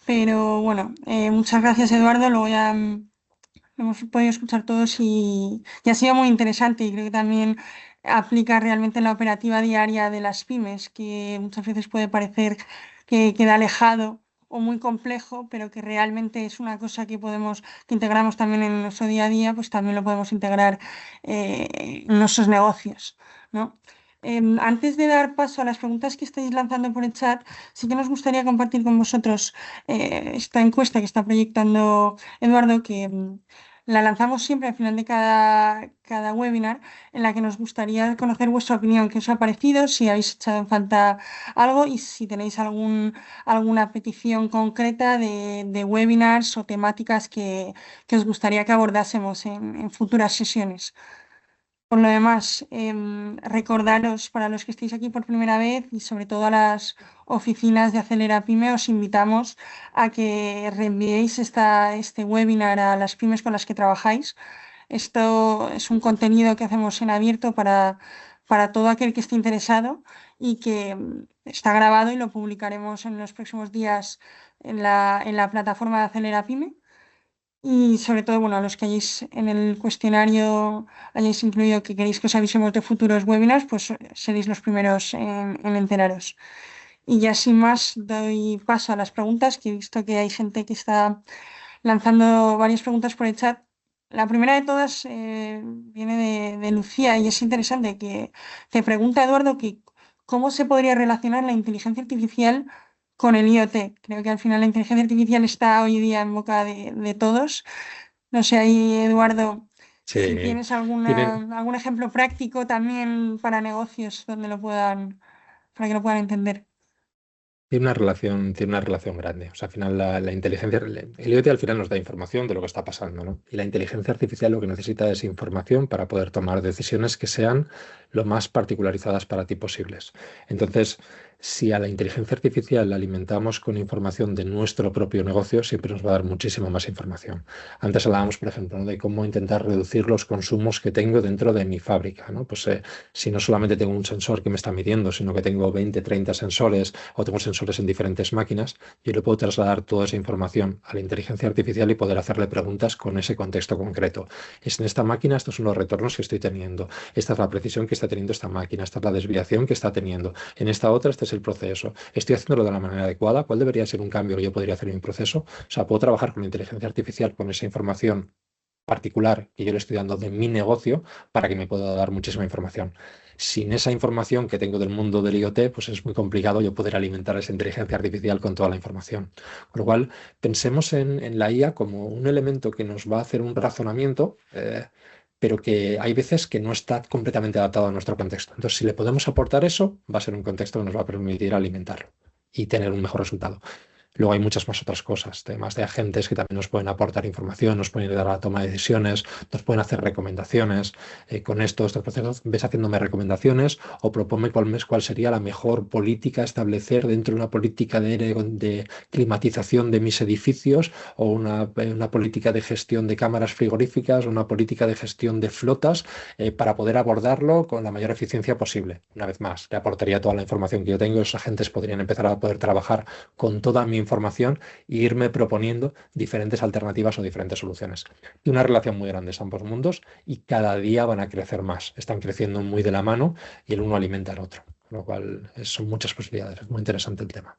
Pero bueno, muchas gracias, Eduardo. Luego ya lo hemos podido escuchar todos y ha sido muy interesante y creo que también aplica realmente en la operativa diaria de las pymes, que muchas veces puede parecer que queda alejado o muy complejo, pero que realmente es una cosa que podemos, que integramos también en nuestro día a día, pues también lo podemos integrar en nuestros negocios, ¿no? Antes de dar paso a las preguntas que estáis lanzando por el chat, sí que nos gustaría compartir con vosotros esta encuesta que está proyectando Eduardo, que La lanzamos siempre al final de cada webinar, en la que nos gustaría conocer vuestra opinión, qué os ha parecido, si habéis echado en falta algo y si tenéis alguna petición concreta de webinars o temáticas que os gustaría que abordásemos en futuras sesiones. Por lo demás, recordaros para los que estéis aquí por primera vez y sobre todo a las oficinas de Acelera Pyme, os invitamos a que reenviéis este webinar a las pymes con las que trabajáis. Esto es un contenido que hacemos en abierto para todo aquel que esté interesado y que está grabado y lo publicaremos en los próximos días en la plataforma de Acelera Pyme. Y sobre todo, bueno, a los que hayáis en el cuestionario hayáis incluido que queréis que os avisemos de futuros webinars, pues seréis los primeros en enteraros. Y ya sin más, doy paso a las preguntas, que he visto que hay gente que está lanzando varias preguntas por el chat. La primera de todas viene de Lucía y es interesante que te pregunta Eduardo que cómo se podría relacionar la inteligencia artificial con el IoT. Creo que al final la inteligencia artificial está hoy día en boca de todos. No sé, ahí Eduardo, si Sí, tienes tienen, algún ejemplo práctico también para negocios donde para que lo puedan entender. tiene una relación grande. O sea, al final la inteligencia, el IoT al final nos da información de lo que está pasando, ¿no? Y la inteligencia artificial lo que necesita es información para poder tomar decisiones que sean lo más particularizadas para ti posibles. Entonces, si a la inteligencia artificial la alimentamos con información de nuestro propio negocio, siempre nos va a dar muchísima más información. Antes hablábamos, por ejemplo, ¿no?, de cómo intentar reducir los consumos que tengo dentro de mi fábrica, ¿no? Pues si no solamente tengo un sensor que me está midiendo, sino que tengo 20, 30 sensores o tengo sensores en diferentes máquinas, yo le puedo trasladar toda esa información a la inteligencia artificial y poder hacerle preguntas con ese contexto concreto. Es en esta máquina, estos son los retornos que estoy teniendo, esta es la precisión que está teniendo esta máquina, esta es la desviación que está teniendo, en esta otra este es el proceso, estoy haciéndolo de la manera adecuada, ¿cuál debería ser un cambio que yo podría hacer en mi proceso? O sea, puedo trabajar con la inteligencia artificial con esa información particular que yo le estoy dando de mi negocio para que me pueda dar muchísima información. Sin esa información que tengo del mundo del IoT, pues es muy complicado yo poder alimentar esa inteligencia artificial con toda la información. Con lo cual, pensemos en la IA como un elemento que nos va a hacer un razonamiento, pero que hay veces que no está completamente adaptado a nuestro contexto. Entonces, si le podemos aportar eso, va a ser un contexto que nos va a permitir alimentarlo y tener un mejor resultado. Luego hay muchas más otras cosas, temas de agentes que también nos pueden aportar información, nos pueden ayudar a la toma de decisiones, nos pueden hacer recomendaciones. Con estos procesos ves haciéndome recomendaciones o proponme cuál sería la mejor política a establecer dentro de una política de climatización de mis edificios o una política de gestión de cámaras frigoríficas o una política de gestión de flotas para poder abordarlo con la mayor eficiencia posible. Una vez más, le aportaría toda la información que yo tengo, esos agentes podrían empezar a poder trabajar con toda mi información e irme proponiendo diferentes alternativas o diferentes soluciones. Y una relación muy grande es ambos mundos y cada día van a crecer más. Están creciendo muy de la mano y el uno alimenta al otro. Con lo cual son muchas posibilidades. Es muy interesante el tema.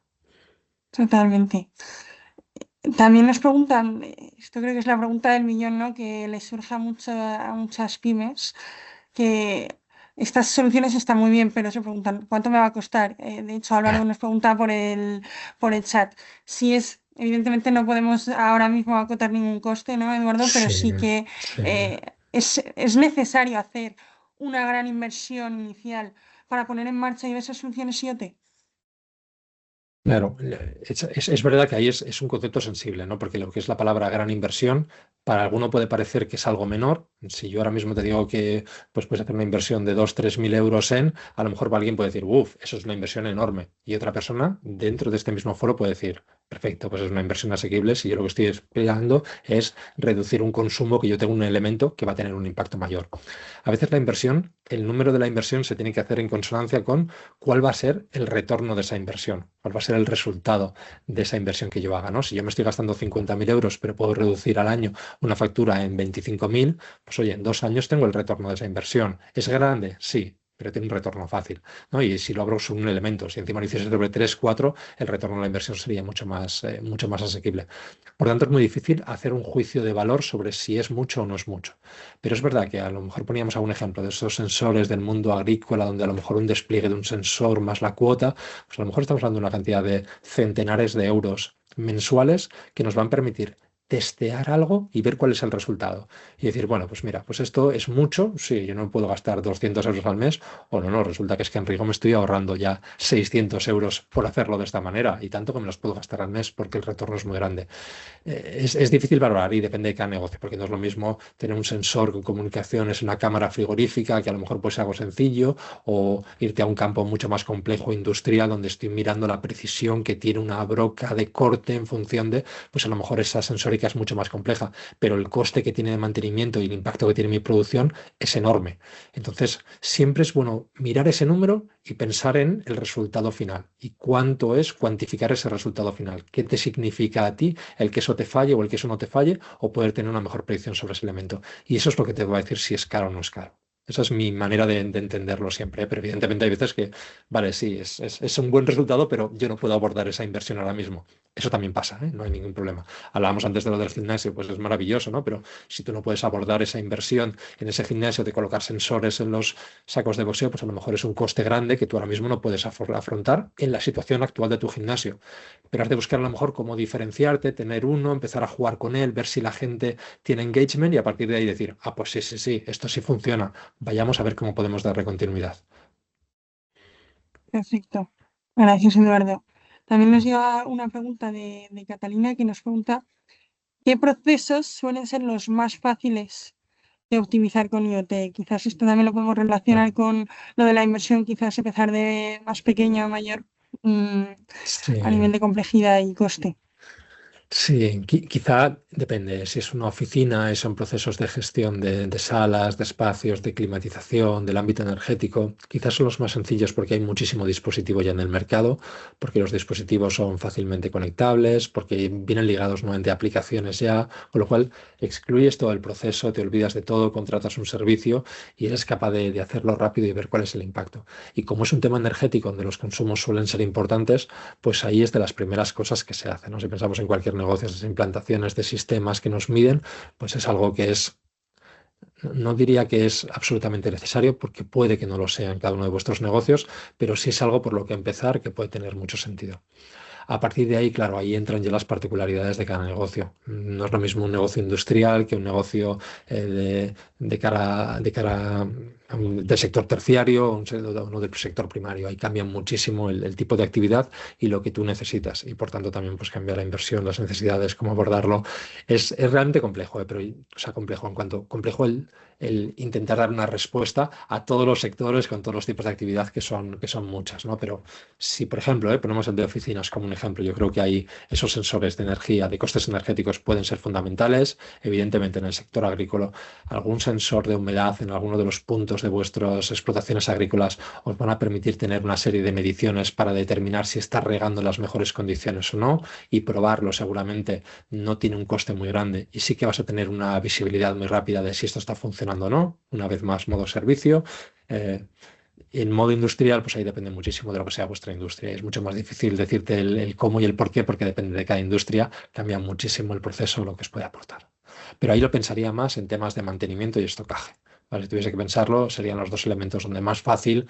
Totalmente. También nos preguntan, esto creo que es la pregunta del millón, ¿no? Que le surge a muchas pymes, que estas soluciones están muy bien, pero se preguntan, ¿cuánto me va a costar? De hecho, Álvaro nos pregunta por el chat. Si es, evidentemente no podemos ahora mismo acotar ningún coste, ¿no, Eduardo? Pero Sí, sí que sí. es necesario hacer una gran inversión inicial para poner en marcha diversas soluciones IoT. Claro, es verdad que ahí es un concepto sensible, ¿no? Porque lo que es la palabra gran inversión, para alguno puede parecer que es algo menor. Si yo ahora mismo te digo que pues puedes hacer una inversión de 2, 3 mil euros a lo mejor para alguien puede decir, uff, eso es una inversión enorme. Y otra persona dentro de este mismo foro puede decir, perfecto, pues es una inversión asequible si yo lo que estoy esperando es reducir un consumo que yo tengo un elemento que va a tener un impacto mayor. A veces la inversión, el número de la inversión se tiene que hacer en consonancia con cuál va a ser el retorno de esa inversión, cuál va a ser el resultado de esa inversión que yo haga, ¿no? Si yo me estoy gastando 50.000 euros, pero puedo reducir al año una factura en 25.000, pues oye, en 2 años tengo el retorno de esa inversión. ¿Es grande? Sí, pero tiene un retorno fácil, ¿no? Y si lo abro sobre un elemento, si encima lo hiciese sobre 3, 4, el retorno de la inversión sería mucho más asequible. Por tanto, es muy difícil hacer un juicio de valor sobre si es mucho o no es mucho. Pero es verdad que a lo mejor poníamos algún ejemplo de esos sensores del mundo agrícola, donde a lo mejor un despliegue de un sensor más la cuota, pues a lo mejor estamos hablando de una cantidad de centenares de euros mensuales que nos van a permitir testear algo y ver cuál es el resultado. Y decir, bueno, pues mira, pues esto es mucho, sí, yo no puedo gastar 200 euros al mes, o no, resulta que es que en Rigo me estoy ahorrando ya 600 euros por hacerlo de esta manera, y tanto que me los puedo gastar al mes porque el retorno es muy grande. Es difícil valorar y depende de cada negocio, porque no es lo mismo tener un sensor con comunicaciones, una cámara frigorífica, que a lo mejor puede ser algo sencillo, o irte a un campo mucho más complejo industrial, donde estoy mirando la precisión que tiene una broca de corte en función de, pues a lo mejor esa sensórica es mucho más compleja, pero el coste que tiene de mantenimiento y el impacto que tiene mi producción es enorme. Entonces, siempre es bueno mirar ese número y pensar en el resultado final. ¿Y cuánto es cuantificar ese resultado final? ¿Qué te significa a ti el que eso te falle o el que eso no te falle, o poder tener una mejor predicción sobre ese elemento? Y eso es lo que te va a decir si es caro o no es caro. Esa es mi manera de entenderlo siempre, ¿eh? Pero evidentemente hay veces que, vale, sí, es un buen resultado, pero yo no puedo abordar esa inversión ahora mismo. Eso también pasa, ¿eh? No hay ningún problema. Hablábamos antes de lo del gimnasio, pues es maravilloso, ¿no? Pero si tú no puedes abordar esa inversión en ese gimnasio de colocar sensores en los sacos de boxeo, pues a lo mejor es un coste grande que tú ahora mismo no puedes afrontar en la situación actual de tu gimnasio. Pero has de buscar a lo mejor cómo diferenciarte, tener uno, empezar a jugar con él, ver si la gente tiene engagement y a partir de ahí decir, ah, pues sí, sí, sí, esto sí funciona, vayamos a ver cómo podemos darle continuidad. Perfecto. Gracias, Eduardo. También nos llega una pregunta de Catalina que nos pregunta, ¿qué procesos suelen ser los más fáciles de optimizar con IoT? Quizás esto también lo podemos relacionar con lo de la inversión, quizás empezar de más pequeña a mayor, mm, a Sí. nivel de complejidad y coste. Sí, quizá depende. Si es una oficina y son procesos de gestión de salas, de espacios, de climatización, del ámbito energético, quizás son los más sencillos porque hay muchísimo dispositivo ya en el mercado, porque los dispositivos son fácilmente conectables, porque vienen ligados nuevamente a aplicaciones ya, con lo cual excluyes todo el proceso, te olvidas de todo, contratas un servicio y eres capaz de hacerlo rápido y ver cuál es el impacto. Y como es un tema energético donde los consumos suelen ser importantes, pues ahí es de las primeras cosas que se hacen, ¿no? Si pensamos en cualquier negocio, esas implantaciones de sistemas que nos miden, pues es algo que es, no diría que es absolutamente necesario, porque puede que no lo sea en cada uno de vuestros negocios, pero sí es algo por lo que empezar que puede tener mucho sentido. A partir de ahí, claro, ahí entran ya las particularidades de cada negocio. No es lo mismo un negocio industrial que un negocio del sector terciario o uno del sector primario. Ahí cambia muchísimo el tipo de actividad y lo que tú necesitas. Y por tanto también pues cambia la inversión, las necesidades, cómo abordarlo. Es realmente complejo, pero o sea, complejo en cuanto complejo el intentar dar una respuesta a todos los sectores con todos los tipos de actividad que son muchas, ¿no? Pero si, por ejemplo, ponemos el de oficinas como un ejemplo, yo creo que ahí esos sensores de energía, de costes energéticos pueden ser fundamentales. Evidentemente, en el sector agrícola, algún sensor de humedad en alguno de los puntos de vuestras explotaciones agrícolas os van a permitir tener una serie de mediciones para determinar si está regando en las mejores condiciones o no, y probarlo seguramente no tiene un coste muy grande y sí que vas a tener una visibilidad muy rápida de si esto está funcionando o no. Una vez más, modo servicio. Eh, en modo industrial, pues ahí depende muchísimo de lo que sea vuestra industria. Es mucho más difícil decirte el cómo y el por qué, porque depende de cada industria, cambia muchísimo el proceso, lo que os puede aportar. Pero ahí lo pensaría más en temas de mantenimiento y estocaje. ¿Vale? Si tuviese que pensarlo, serían los dos elementos donde más fácil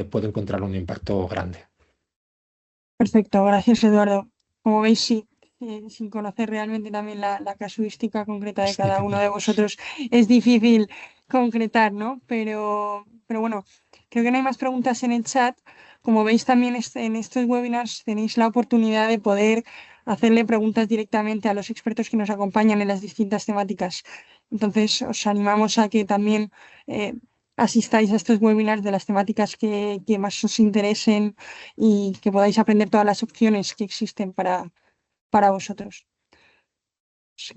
puedo encontrar un impacto grande. Perfecto, gracias, Eduardo. Como veis, sí, sin conocer realmente también la casuística concreta de cada Sí. uno de vosotros, es difícil concretar, ¿no? Pero bueno, creo que no hay más preguntas en el chat. Como veis también en estos webinars tenéis la oportunidad de poder hacerle preguntas directamente a los expertos que nos acompañan en las distintas temáticas. Entonces, os animamos a que también eh, asistáis a estos webinars de las temáticas que más os interesen y que podáis aprender todas las opciones que existen para vosotros.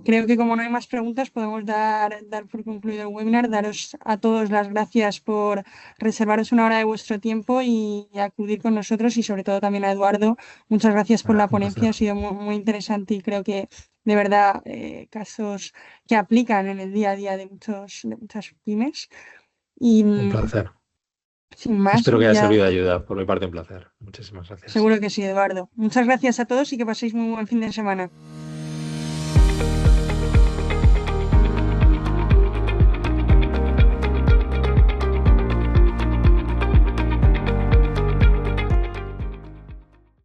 Creo que como no hay más preguntas, podemos dar por concluido el webinar. Daros a todos las gracias por reservaros una hora de vuestro tiempo y acudir con nosotros, y sobre todo también a Eduardo. Muchas gracias por la Un ponencia, placer. ha sido muy, muy interesante y creo que de verdad casos que aplican en el día a día de muchas pymes. Y Un placer. sin más, Espero que haya ya servido de ayuda. Por mi parte, un placer. Muchísimas gracias. seguro que sí, Eduardo. Muchas gracias a todos y que paséis muy buen fin de semana.